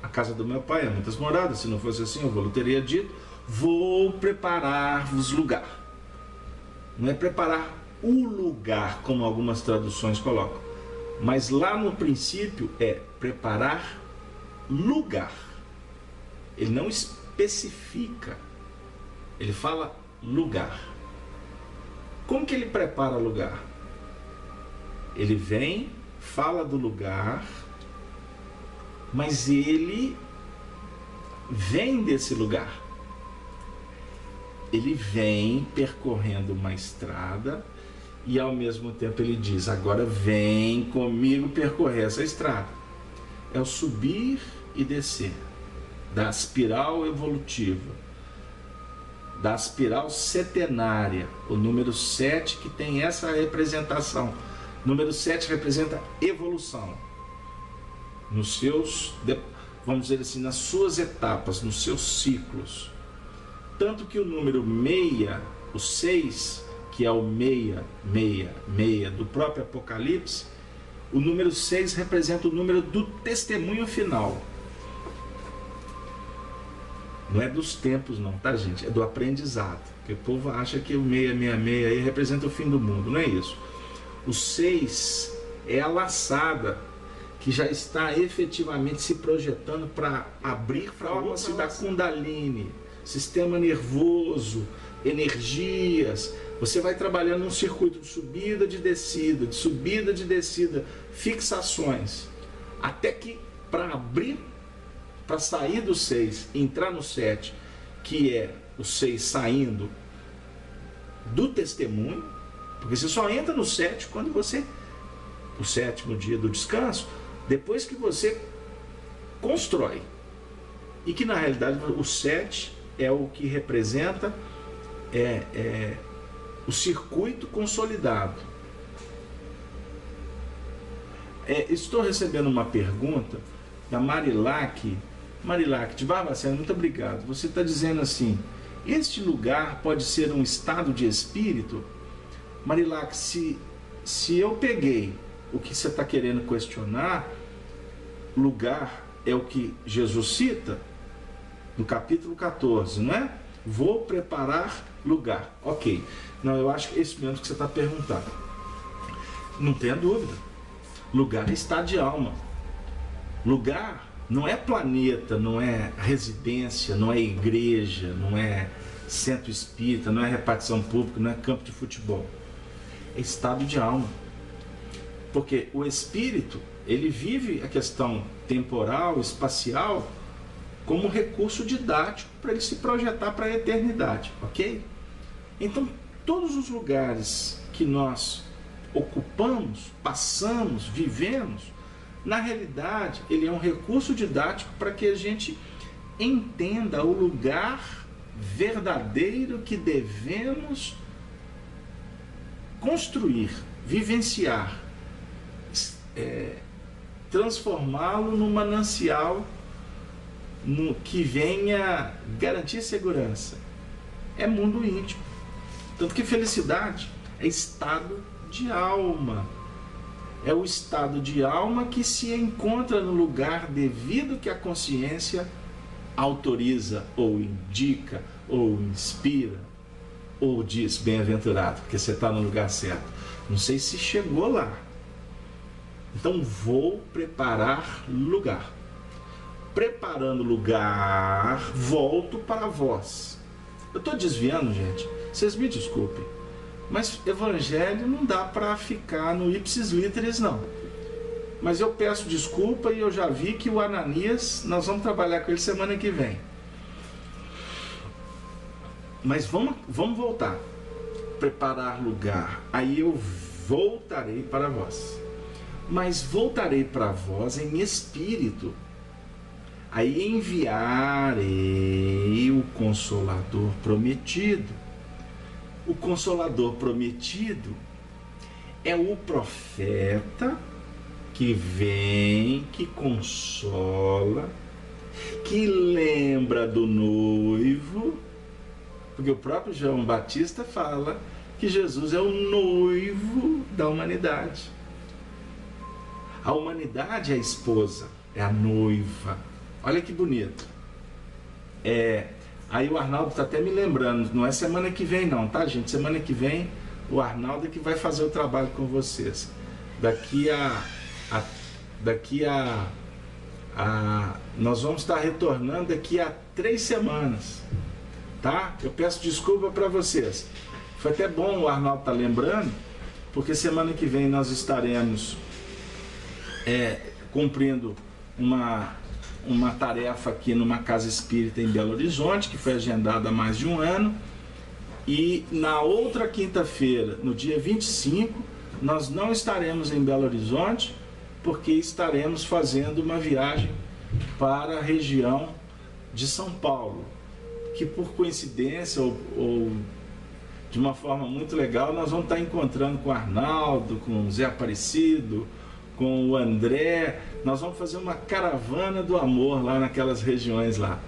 a casa do meu pai há muitas moradas, se não fosse assim eu vou teria dito: vou preparar-vos lugar. Não é preparar o lugar, como algumas traduções colocam, mas lá no princípio é preparar lugar. Ele não especifica, ele fala lugar. Como que ele prepara lugar? Ele vem, fala do lugar, mas ele vem desse lugar. Ele vem percorrendo uma estrada e ao mesmo tempo ele diz: agora vem comigo percorrer essa estrada. É o subir e descer da espiral evolutiva, da espiral setenária, o número 7 que tem essa representação. O número 7 representa evolução nos seus, vamos dizer assim, nas suas etapas, nos seus ciclos. Tanto que o número 6, o 6, que é o 666 do próprio Apocalipse, o número 6 representa o número do testemunho final. Não é dos tempos não, tá, gente? É do aprendizado. Porque o povo acha que o 666 aí representa o fim do mundo. Não é isso. O 6 é a laçada que já está efetivamente se projetando para abrir forma-se da Kundalini, sistema nervoso, energias. Você vai trabalhando num circuito de subida, de descida, de subida, de descida, fixações, até que para abrir, para sair do 6, entrar no 7, que é o 6 saindo do testemunho, porque você só entra no 7 quando você, o 7º dia do descanso, depois que você constrói. E que na realidade o 7 é o que representa o circuito consolidado. Estou recebendo uma pergunta da Marilac de Barbacena, muito obrigado. Você está dizendo assim: este lugar pode ser um estado de espírito? Marilac, se eu peguei o que você está querendo questionar, lugar é o que Jesus cita no capítulo 14, não é? Vou preparar lugar. Ok. Não, eu acho que é isso mesmo que você está perguntando. Não tenha dúvida. Lugar é estado de alma. Lugar não é planeta, não é residência, não é igreja, não é centro espírita, não é repartição pública, não é campo de futebol. É estado de alma. Porque o espírito, ele vive a questão temporal, espacial, como recurso didático para ele se projetar para a eternidade, ok? Então, todos os lugares que nós ocupamos, passamos, vivemos, na realidade, ele é um recurso didático para que a gente entenda o lugar verdadeiro que devemos construir, vivenciar, transformá-lo num manancial que venha garantir segurança. É mundo íntimo. Tanto que felicidade é estado de alma. É o estado de alma que se encontra no lugar devido que a consciência autoriza, ou indica, ou inspira, ou diz bem-aventurado, porque você está no lugar certo. Não sei se chegou lá. Então vou preparar lugar. Preparando lugar, volto para vós. Eu estou desviando, gente. Vocês me desculpem. Mas evangelho não dá para ficar no ipsis literis, não. Mas eu peço desculpa e eu já vi que o Ananias, nós vamos trabalhar com ele semana que vem. Mas vamos voltar. Preparar lugar. Aí eu voltarei para vós. Mas voltarei para vós em espírito. Aí enviarei o Consolador prometido. O Consolador prometido é o profeta que vem, que consola, que lembra do noivo, porque o próprio João Batista fala que Jesus é o noivo da humanidade. A humanidade é a esposa, é a noiva. Olha que bonito. Aí o Arnaldo está até me lembrando, não é semana que vem não, tá, gente? Semana que vem o Arnaldo é que vai fazer o trabalho com vocês. Nós vamos estar retornando daqui a 3 semanas, tá? Eu peço desculpa para vocês. Foi até bom o Arnaldo estar lembrando, porque semana que vem nós estaremos cumprindo uma tarefa aqui numa casa espírita em Belo Horizonte, que foi agendada há mais de um ano. E na outra quinta-feira, no dia 25, nós não estaremos em Belo Horizonte, porque estaremos fazendo uma viagem para a região de São Paulo, que por coincidência ou de uma forma muito legal, nós vamos estar encontrando com o Arnaldo, com o Zé Aparecido, com o André. Nós vamos fazer uma caravana do amor lá naquelas regiões lá.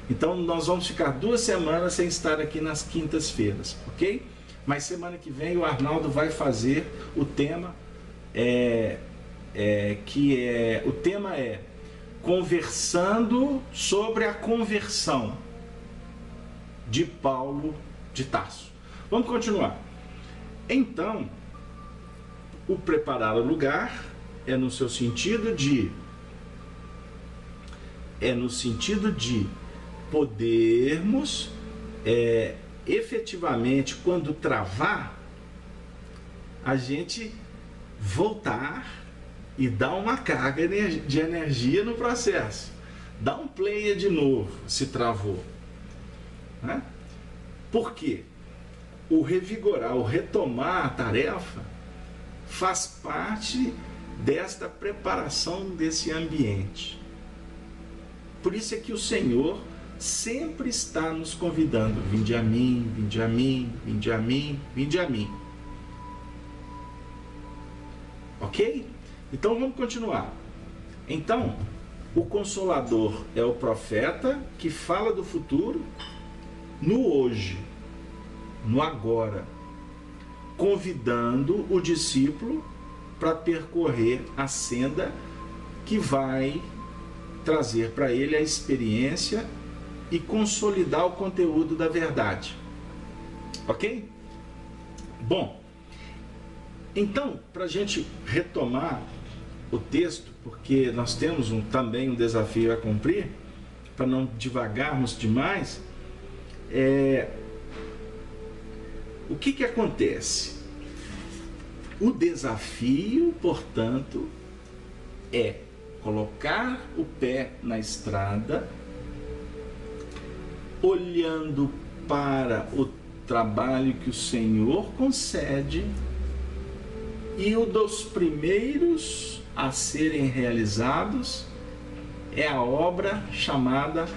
Então nós vamos ficar 2 semanas sem estar aqui nas quintas-feiras, ok? Mas semana que vem o Arnaldo vai fazer o tema, o tema é conversando sobre a conversão. de Paulo de Tarso. Vamos continuar. Então, o preparar o lugar é no sentido de podermos efetivamente, quando travar, a gente voltar e dar uma carga de energia no processo. Dá um player de novo, se travou. Né? Por quê? O revigorar, o retomar a tarefa faz parte desta preparação desse ambiente. Por isso é que o Senhor sempre está nos convidando: vinde a mim, vinde a mim, vinde a mim, vinde a mim. Ok? Então vamos continuar. Então, o Consolador é o profeta que fala do futuro no hoje, no agora, convidando o discípulo para percorrer a senda que vai trazer para ele a experiência e consolidar o conteúdo da verdade. Ok? Bom, então, para a gente retomar o texto, porque nós temos também um desafio a cumprir, para não divagarmos demais, o que acontece? O desafio, portanto, é colocar o pé na estrada, olhando para o trabalho que o Senhor concede, e um dos primeiros a serem realizados é a obra chamada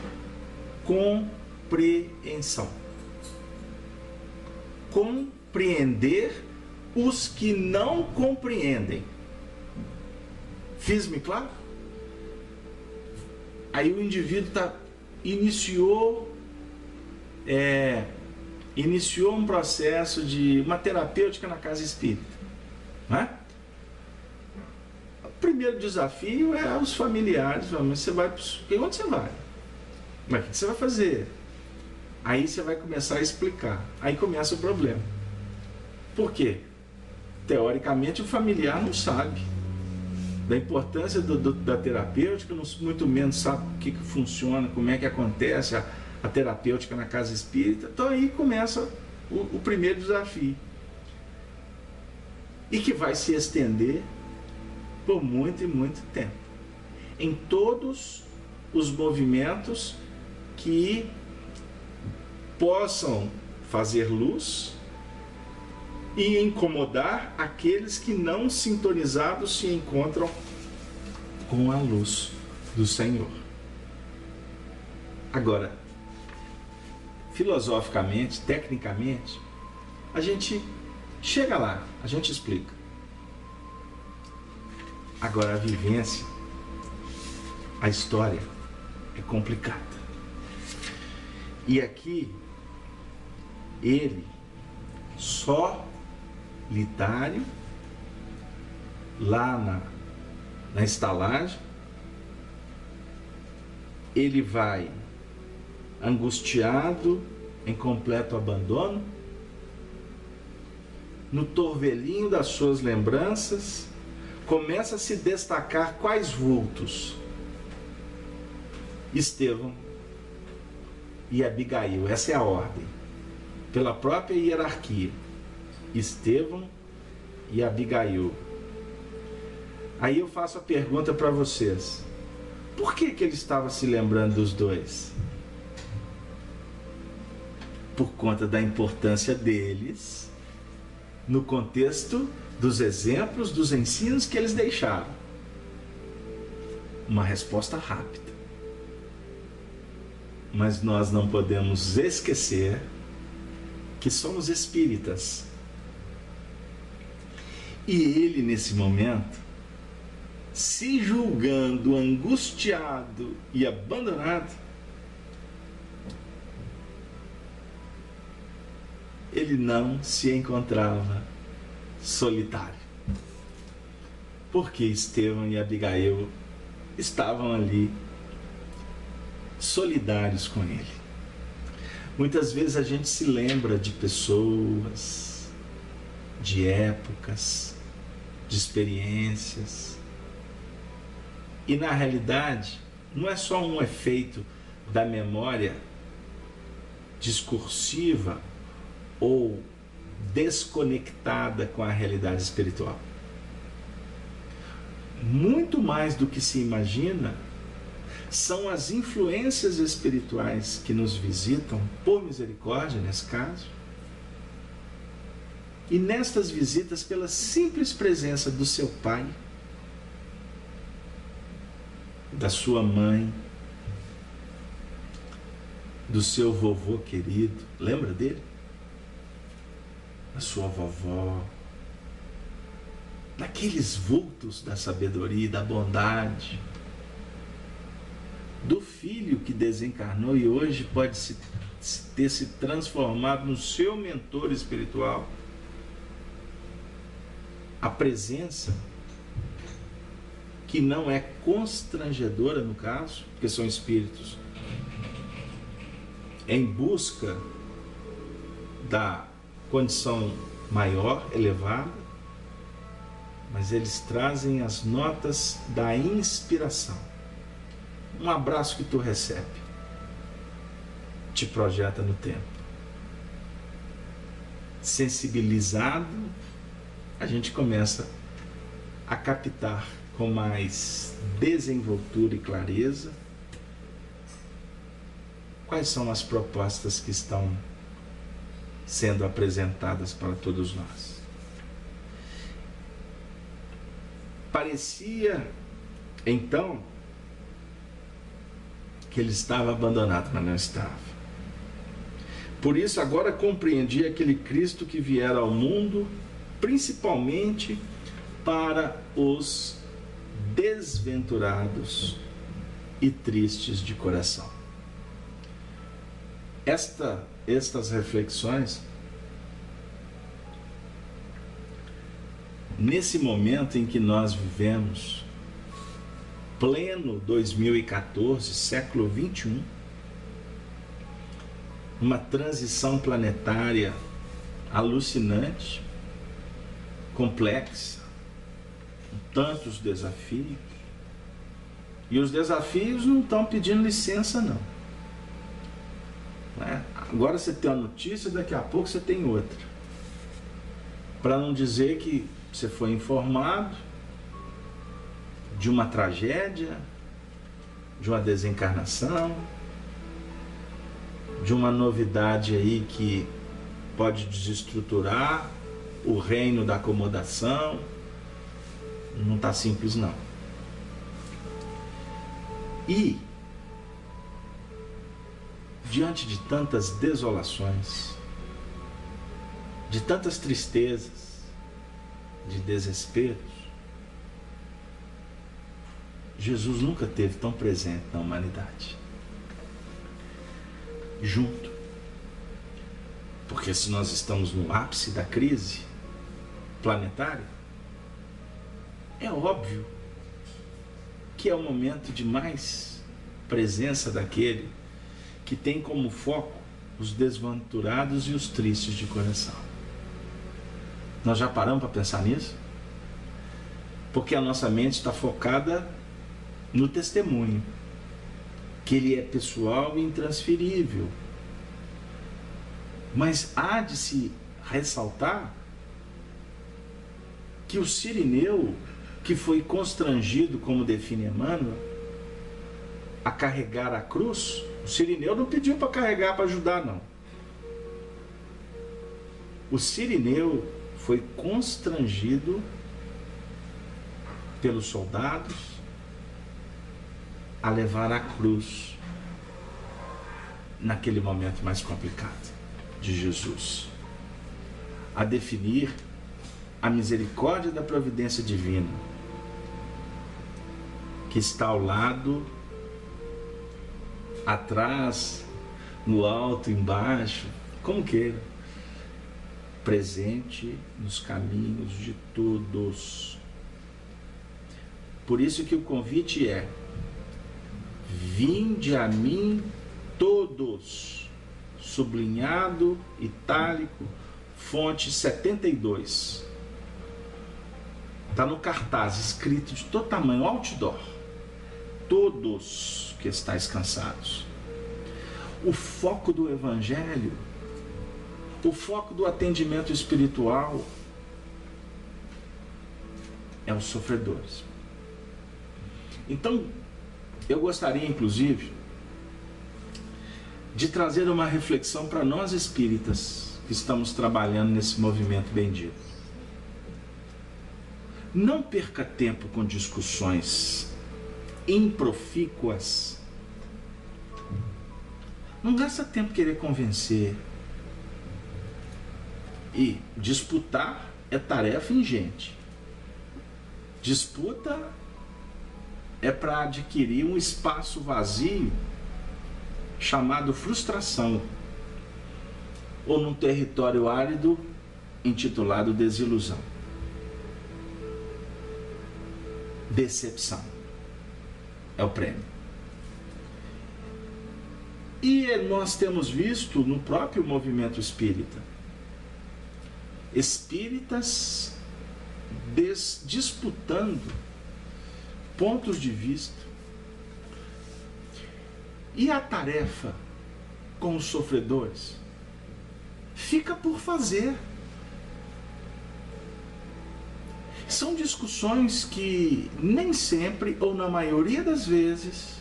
compreensão. Compreender os que não compreendem. Fiz-me claro? Aí o indivíduo iniciou um processo de uma terapêutica na casa espírita. Né? O primeiro desafio é os familiares. Mas você vai, onde você vai? Mas o que você vai fazer? Aí você vai começar a explicar. Aí começa o problema. Por quê? Teoricamente o familiar não sabe da importância da terapêutica, muito menos sabe o que funciona, como é que acontece a terapêutica na casa espírita. Então aí começa o primeiro desafio. E que vai se estender por muito e muito tempo. Em todos os movimentos que possam fazer luz e incomodar aqueles que não sintonizados se encontram com a luz do Senhor. Agora, filosoficamente, tecnicamente, a gente chega lá, a gente explica. Agora a vivência, a história é complicada. E aqui, ele, solitário, lá na estalagem, ele vai angustiado, em completo abandono, no torvelinho das suas lembranças, começa a se destacar quais vultos? Estevão e Abigail, essa é a ordem, pela própria hierarquia. Estevão e Abigail. Aí eu faço a pergunta para vocês: por que ele estava se lembrando dos dois? Por conta da importância deles no contexto dos exemplos, dos ensinos que eles deixaram. Uma resposta rápida. Mas nós não podemos esquecer que somos espíritas. E ele, nesse momento, se julgando angustiado e abandonado, ele não se encontrava solitário. Porque Estevão e Abigail estavam ali solidários com ele. Muitas vezes a gente se lembra de pessoas, de épocas, de experiências. E na realidade, não é só um efeito da memória discursiva ou desconectada com a realidade espiritual. Muito mais do que se imagina são as influências espirituais que nos visitam, por misericórdia nesse caso, e nestas visitas, pela simples presença do seu pai, da sua mãe, do seu vovô querido, lembra dele? Da sua vovó, daqueles vultos da sabedoria e da bondade, do filho que desencarnou e hoje pode ter se transformado no seu mentor espiritual. A presença que não é constrangedora no caso, porque são espíritos em busca da condição maior, elevada, mas eles trazem as notas da inspiração. Um abraço que tu recebe te projeta no tempo. Sensibilizado, a gente começa a captar com mais desenvoltura e clareza quais são as propostas que estão sendo apresentadas para todos nós. Parecia, então, que ele estava abandonado, mas não estava. Por isso, agora compreendi aquele Cristo que viera ao mundo, principalmente para os desventurados e tristes de coração. Estas reflexões, nesse momento em que nós vivemos, pleno 2014, século 21, uma transição planetária alucinante, complexa, com tantos desafios, e os desafios não estão pedindo licença não. Agora você tem uma notícia, daqui a pouco você tem outra. Para não dizer que você foi informado de uma tragédia, de uma desencarnação, de uma novidade aí que pode desestruturar o reino da acomodação. Não está simples não. E diante de tantas desolações, de tantas tristezas, de desesperos, Jesus nunca esteve tão presente na humanidade. Junto. Porque se nós estamos no ápice da crise planetária, é óbvio que é o momento de mais presença daquele que tem como foco os desventurados e os tristes de coração. Nós já paramos para pensar nisso? Porque a nossa mente está focada no testemunho, que ele é pessoal e intransferível. Mas há de se ressaltar que o sirineu, que foi constrangido, como define Emmanuel, a carregar a cruz, o sirineu não pediu para carregar, para ajudar, não. O sirineu foi constrangido pelos soldados a levar a cruz naquele momento mais complicado de Jesus, a definir a misericórdia da providência divina que está ao lado, atrás, no alto, embaixo, como queira, presente nos caminhos de todos. Por isso que o convite é: vinde a mim todos, sublinhado, itálico, fonte 72. Está no cartaz, escrito de todo tamanho, outdoor. Todos que estáis cansados. O foco do Evangelho, o foco do atendimento espiritual é os sofredores. Então, eu gostaria, inclusive, de trazer uma reflexão para nós espíritas que estamos trabalhando nesse movimento bendito. Não perca tempo com discussões improfícuas. Não gasta tempo querer convencer. E disputar é tarefa ingente. Disputa é para adquirir um espaço vazio chamado frustração, ou num território árido intitulado desilusão. Decepção é o prêmio. E nós temos visto no próprio movimento espírita espíritas disputando pontos de vista. E a tarefa com os sofredores fica por fazer. São discussões que nem sempre, ou na maioria das vezes,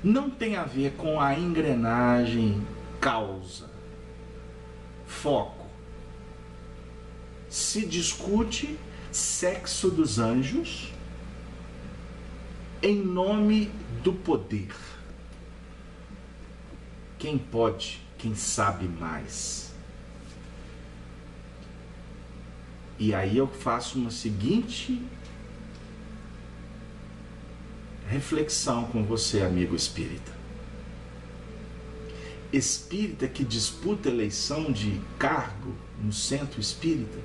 não tem a ver com a engrenagem, causa, foco. Se discute sexo dos anjos em nome do poder. Quem pode, quem sabe mais. E aí eu faço uma seguinte reflexão com você, amigo espírita. Espírita que disputa eleição de cargo no centro espírita,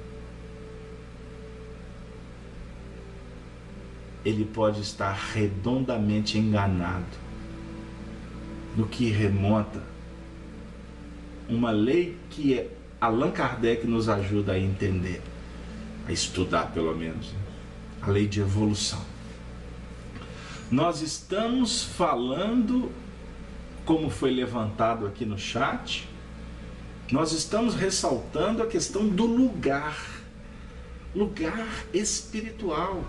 ele pode estar redondamente enganado no que remonta uma lei que Allan Kardec nos ajuda a entender, a estudar pelo menos, a lei de evolução. Nós estamos falando, como foi levantado aqui no chat, nós estamos ressaltando a questão do lugar espiritual.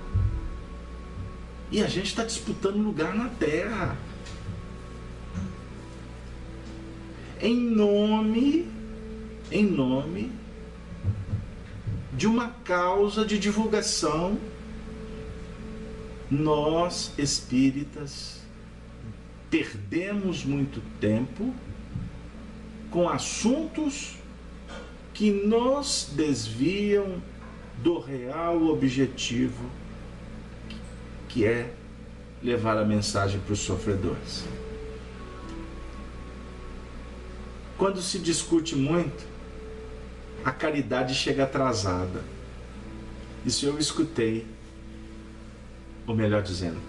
E a gente está disputando lugar na Terra. Em nome de uma causa de divulgação, nós espíritas perdemos muito tempo com assuntos que nos desviam do real objetivo, que é levar a mensagem para os sofredores. Quando se discute muito, a caridade chega atrasada. Isso eu escutei, ou melhor dizendo,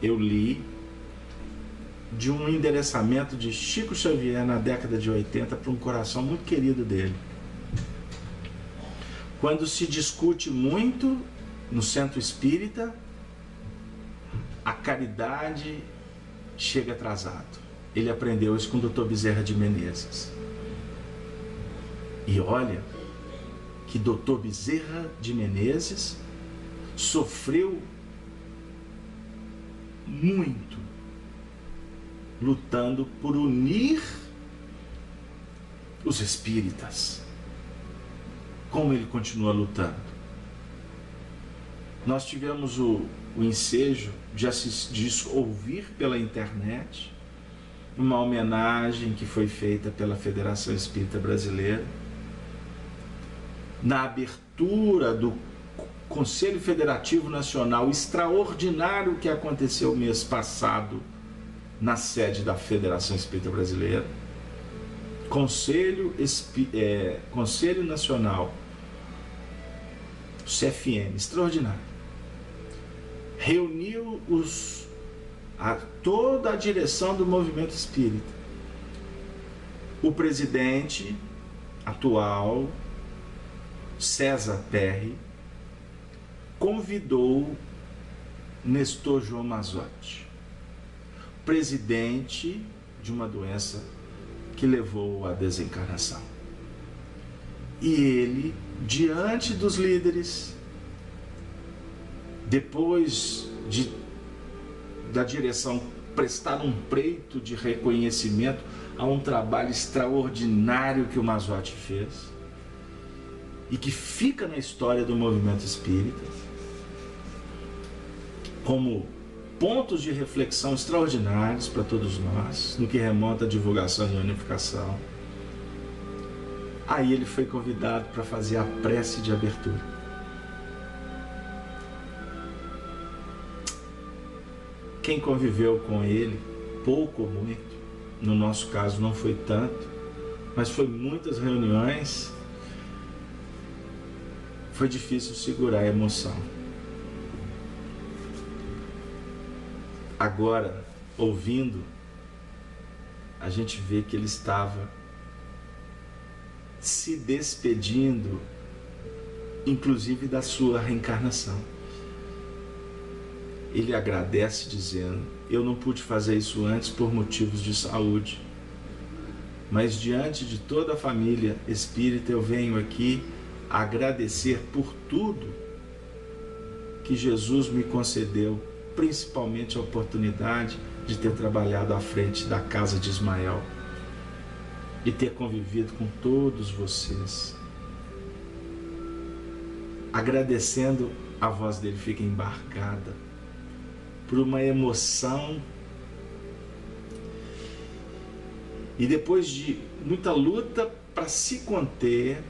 eu li de um endereçamento de Chico Xavier na década de 80 para um coração muito querido dele. Quando se discute muito no centro espírita, a caridade chega atrasado. Ele aprendeu isso com o Dr. Bezerra de Menezes. E olha que Dr. Bezerra de Menezes sofreu muito lutando por unir os espíritas. Como ele continua lutando? Nós tivemos o ensejo de ouvir pela internet uma homenagem que foi feita pela Federação Espírita Brasileira na abertura do Conselho Federativo Nacional extraordinário que aconteceu mês passado na sede da Federação Espírita Brasileira. Conselho Nacional, CFN, extraordinário, reuniu toda a direção do movimento espírita O presidente atual, César Perry, convidou Nestor João Mazzotti, presidente de uma doença que levou à desencarnação. E ele, diante dos líderes, depois da direção prestar um preito de reconhecimento a um trabalho extraordinário que o Mazzotti fez e que fica na história do movimento espírita como pontos de reflexão extraordinários para todos nós, no que remonta à divulgação e unificação. Aí ele foi convidado para fazer a prece de abertura. Quem conviveu com ele, pouco ou muito, no nosso caso não foi tanto, mas foi muitas reuniões, foi difícil segurar a emoção. Agora, ouvindo, a gente vê que ele estava se despedindo, inclusive da sua reencarnação. Ele agradece dizendo: eu não pude fazer isso antes por motivos de saúde, mas diante de toda a família espírita eu venho aqui agradecer por tudo que Jesus me concedeu, principalmente a oportunidade de ter trabalhado à frente da casa de Ismael e ter convivido com todos vocês. Agradecendo, a voz dele fica embargada por uma emoção, e depois de muita luta para se conter,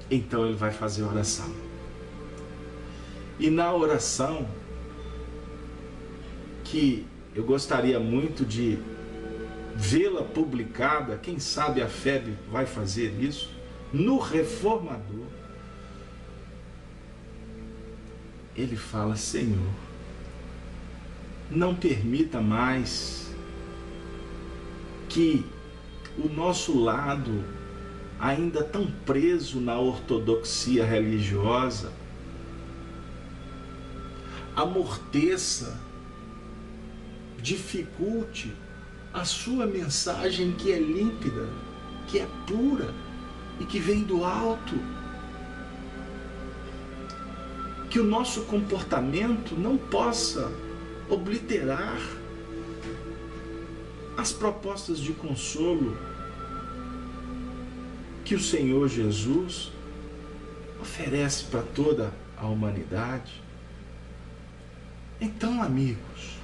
então ele vai fazer a oração. E na oração, que eu gostaria muito de vê-la publicada, quem sabe a FEB vai fazer isso, no Reformador, ele fala: Senhor, não permita mais que o nosso lado, ainda tão preso na ortodoxia religiosa, amorteça, dificulte a sua mensagem, que é límpida, que é pura e que vem do alto. Que o nosso comportamento não possa obliterar as propostas de consolo que o Senhor Jesus oferece para toda a humanidade. Então, amigos,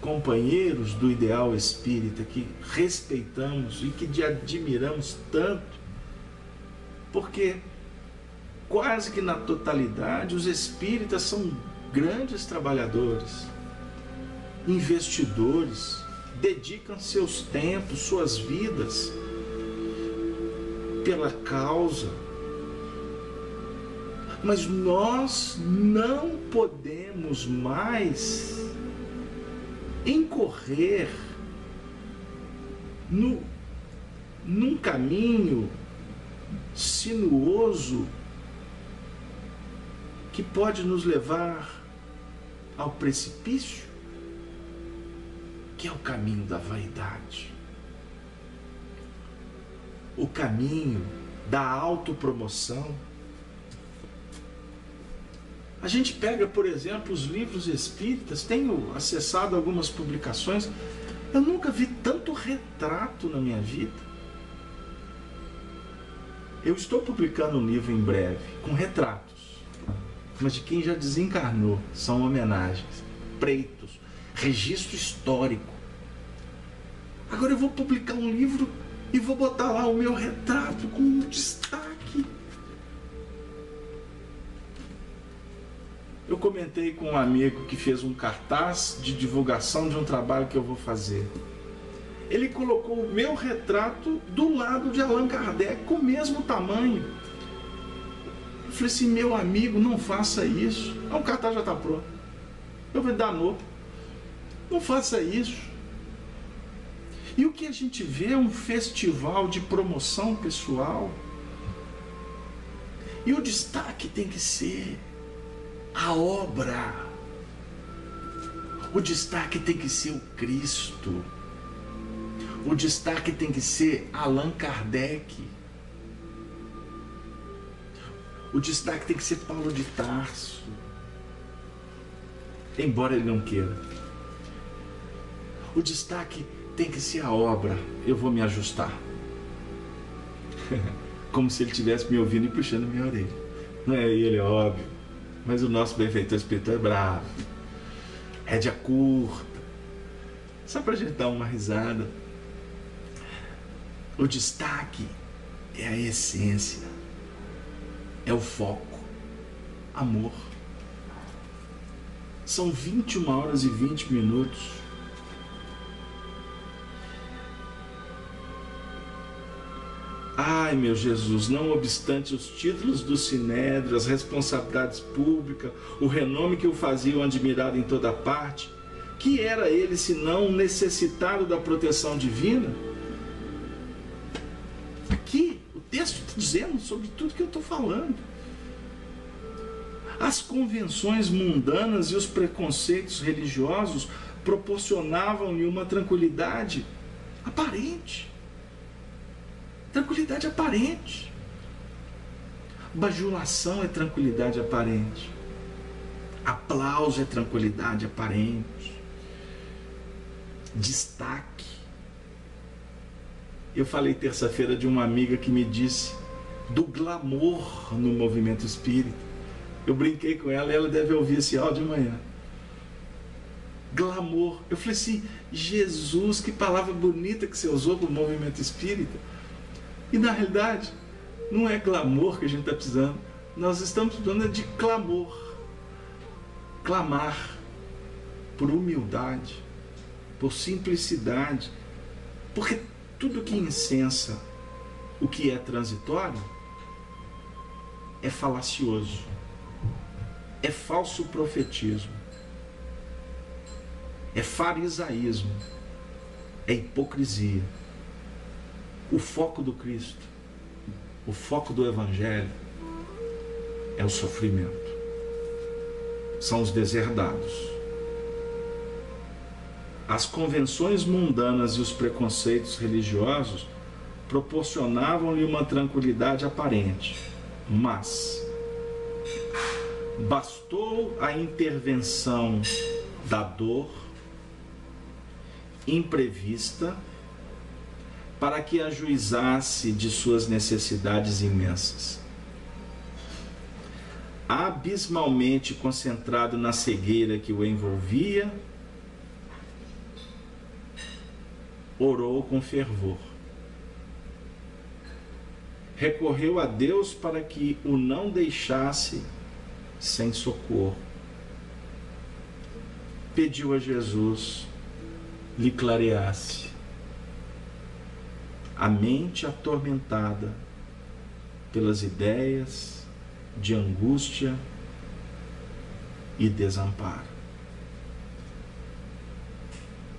companheiros do ideal espírita, que respeitamos e que admiramos tanto, porque quase que na totalidade os espíritas são grandes trabalhadores, investidores, dedicam seus tempos, suas vidas pela causa. Mas nós não podemos mais incorrer num caminho sinuoso que pode nos levar ao precipício, que é o caminho da vaidade, o caminho da autopromoção. A gente pega, por exemplo, os livros espíritas, tenho acessado algumas publicações, eu nunca vi tanto retrato na minha vida. Eu estou publicando um livro em breve, com retratos, mas de quem já desencarnou, são homenagens, preitos, registro histórico. Agora eu vou publicar um livro e vou botar lá o meu retrato com um destaque. Eu comentei com um amigo que fez um cartaz de divulgação de um trabalho que eu vou fazer. Ele colocou o meu retrato do lado de Allan Kardec, com o mesmo tamanho. Eu falei assim: meu amigo, não faça isso. O cartaz já está pronto. Eu falei: danou. Não faça isso. E o que a gente vê é um festival de promoção pessoal. E o destaque tem que ser a obra. O destaque tem que ser o Cristo. O destaque tem que ser Allan Kardec. O destaque tem que ser Paulo de Tarso. Embora ele não queira. O destaque tem que ser a obra. Eu vou me ajustar. Como se ele estivesse me ouvindo e puxando minha orelha. Não é ele, é óbvio. Mas o nosso benfeitor espiritual é bravo. Rédea curta. Só pra gente dar uma risada. O destaque é a essência. É o foco. Amor. São 21 horas e 20 minutos. Ai, meu Jesus, não obstante os títulos do Sinédrio, as responsabilidades públicas, o renome que o faziam admirado em toda parte, que era ele senão um necessitado da proteção divina? Aqui, o texto está dizendo sobre tudo que eu estou falando. As convenções mundanas e os preconceitos religiosos proporcionavam-lhe uma tranquilidade aparente. Tranquilidade aparente. Bajulação é tranquilidade aparente. Aplauso é tranquilidade aparente. Destaque. Eu falei terça-feira de uma amiga que me disse do glamour no movimento espírita. Eu brinquei com ela e ela deve ouvir esse áudio amanhã. Glamour. Eu falei assim, Jesus, que palavra bonita que você usou para o movimento espírita. E na realidade, não é glamour que a gente está precisando. Nós estamos precisando de clamor. Clamar por humildade, por simplicidade. Porque tudo que incensa o que é transitório é falacioso. É falso profetismo. É farisaísmo. É hipocrisia. O foco do Cristo, o foco do Evangelho é o sofrimento. São os deserdados. As convenções mundanas e os preconceitos religiosos proporcionavam-lhe uma tranquilidade aparente, mas bastou a intervenção da dor imprevista para que ajuizasse de suas necessidades imensas. Abismalmente concentrado na cegueira que o envolvia, orou com fervor. Recorreu a Deus para que o não deixasse sem socorro. Pediu a Jesus lhe clareasse a mente atormentada pelas ideias de angústia e desamparo.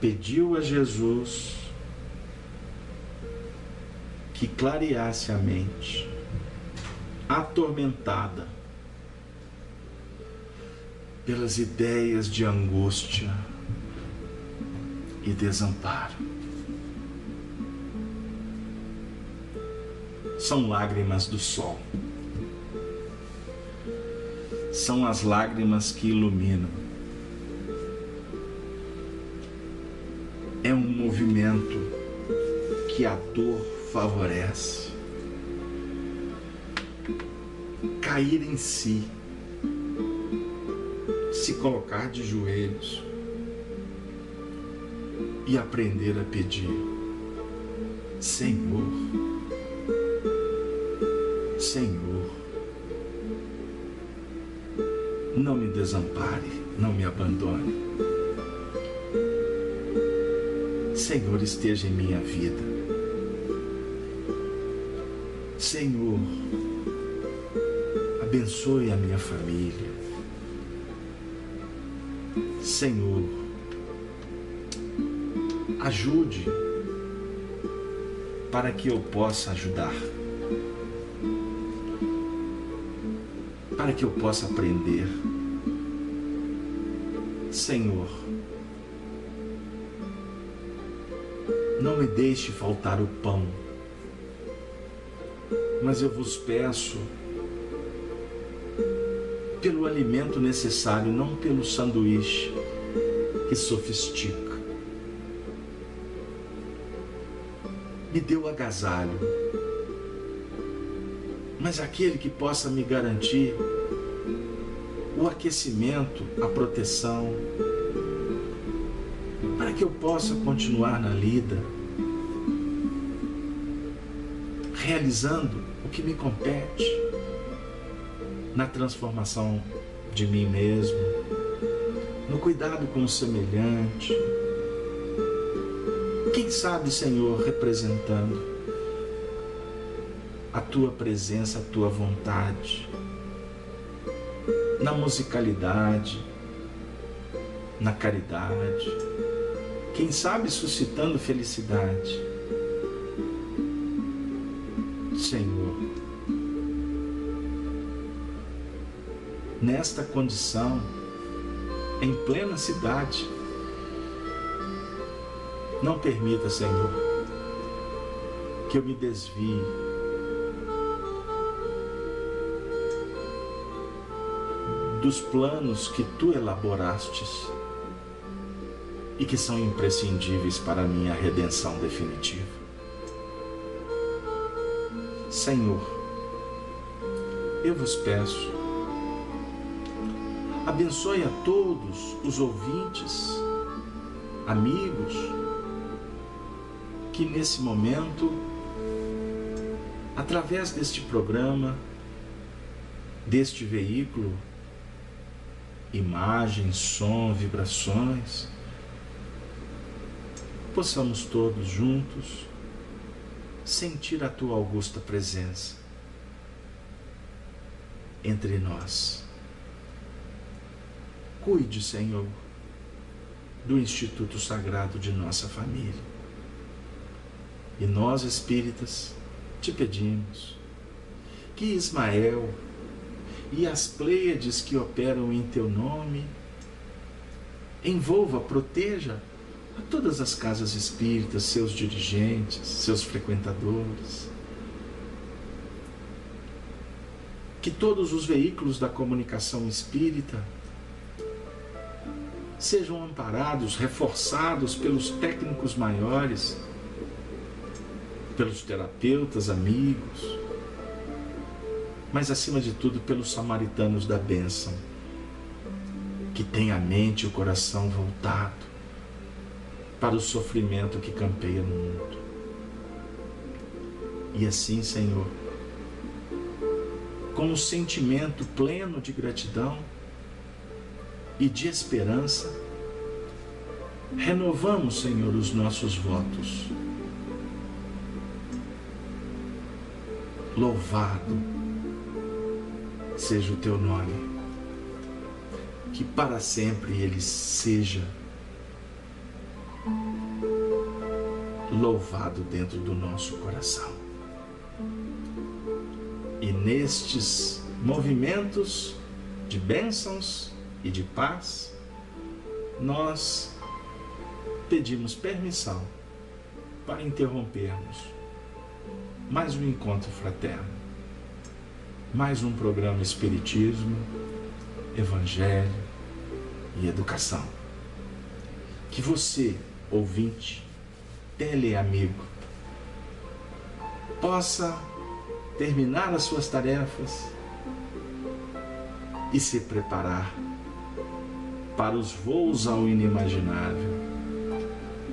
Pediu a Jesus que clareasse a mente atormentada pelas ideias de angústia e desamparo. São lágrimas do sol. São as lágrimas que iluminam. É um movimento que a dor favorece. Cair em si, se colocar de joelhos e aprender a pedir: Senhor, Senhor, não me desampare, não me abandone. Senhor, esteja em minha vida. Senhor, abençoe a minha família. Senhor, ajude para que eu possa ajudar, para que eu possa aprender. Senhor, não me deixe faltar o pão, mas eu vos peço pelo alimento necessário, não pelo sanduíche que sofistica. Me dê o agasalho, mas aquele que possa me garantir o aquecimento, a proteção, para que eu possa continuar na lida, realizando o que me compete, na transformação de mim mesmo, no cuidado com o semelhante. Quem sabe, Senhor, representando a Tua presença, a Tua vontade, na musicalidade, na caridade, quem sabe suscitando felicidade. Senhor, nesta condição, em plena cidade, não permita, Senhor, que eu me desvie dos planos que Tu elaborastes e que são imprescindíveis para a minha redenção definitiva. Senhor, eu vos peço, abençoe a todos os ouvintes, amigos, que nesse momento, através deste programa, deste veículo, imagem, som, vibrações, possamos todos juntos sentir a Tua augusta presença entre nós. Cuide, Senhor, do Instituto Sagrado de nossa família. E nós, espíritas, te pedimos que Ismael e as Pleiades que operam em Teu nome envolva, proteja a todas as casas espíritas, seus dirigentes, seus frequentadores. Que todos os veículos da comunicação espírita sejam amparados, reforçados pelos técnicos maiores, pelos terapeutas, amigos, mas acima de tudo pelos samaritanos da bênção, que têm a mente e o coração voltado para o sofrimento que campeia no mundo. E assim, Senhor, com um sentimento pleno de gratidão e de esperança, renovamos, Senhor, os nossos votos. Louvado seja o Teu nome, que para sempre Ele seja louvado dentro do nosso coração. E nestes movimentos de bênçãos e de paz, nós pedimos permissão para interrompermos mais um encontro fraterno, mais um programa Espiritismo, Evangelho e Educação. Que você, ouvinte, teleamigo, possa terminar as suas tarefas e se preparar para os voos ao inimaginável,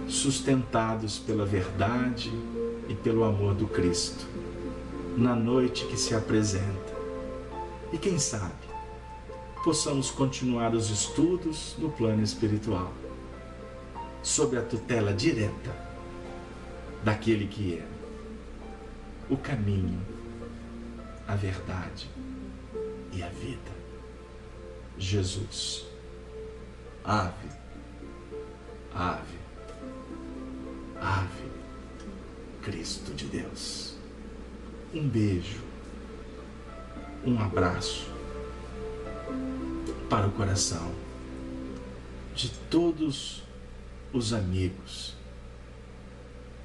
sustentados pela verdade e pelo amor do Cristo, na noite que se apresenta. E quem sabe, possamos continuar os estudos no plano espiritual, sob a tutela direta daquele que é o caminho, a verdade e a vida, Jesus. Ave, ave, ave, Cristo de Deus. Um beijo, um abraço para o coração de todos os amigos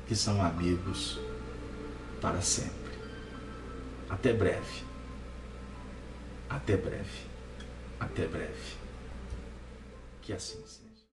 que são amigos para sempre. Até breve. Até breve. Até breve. Que assim seja.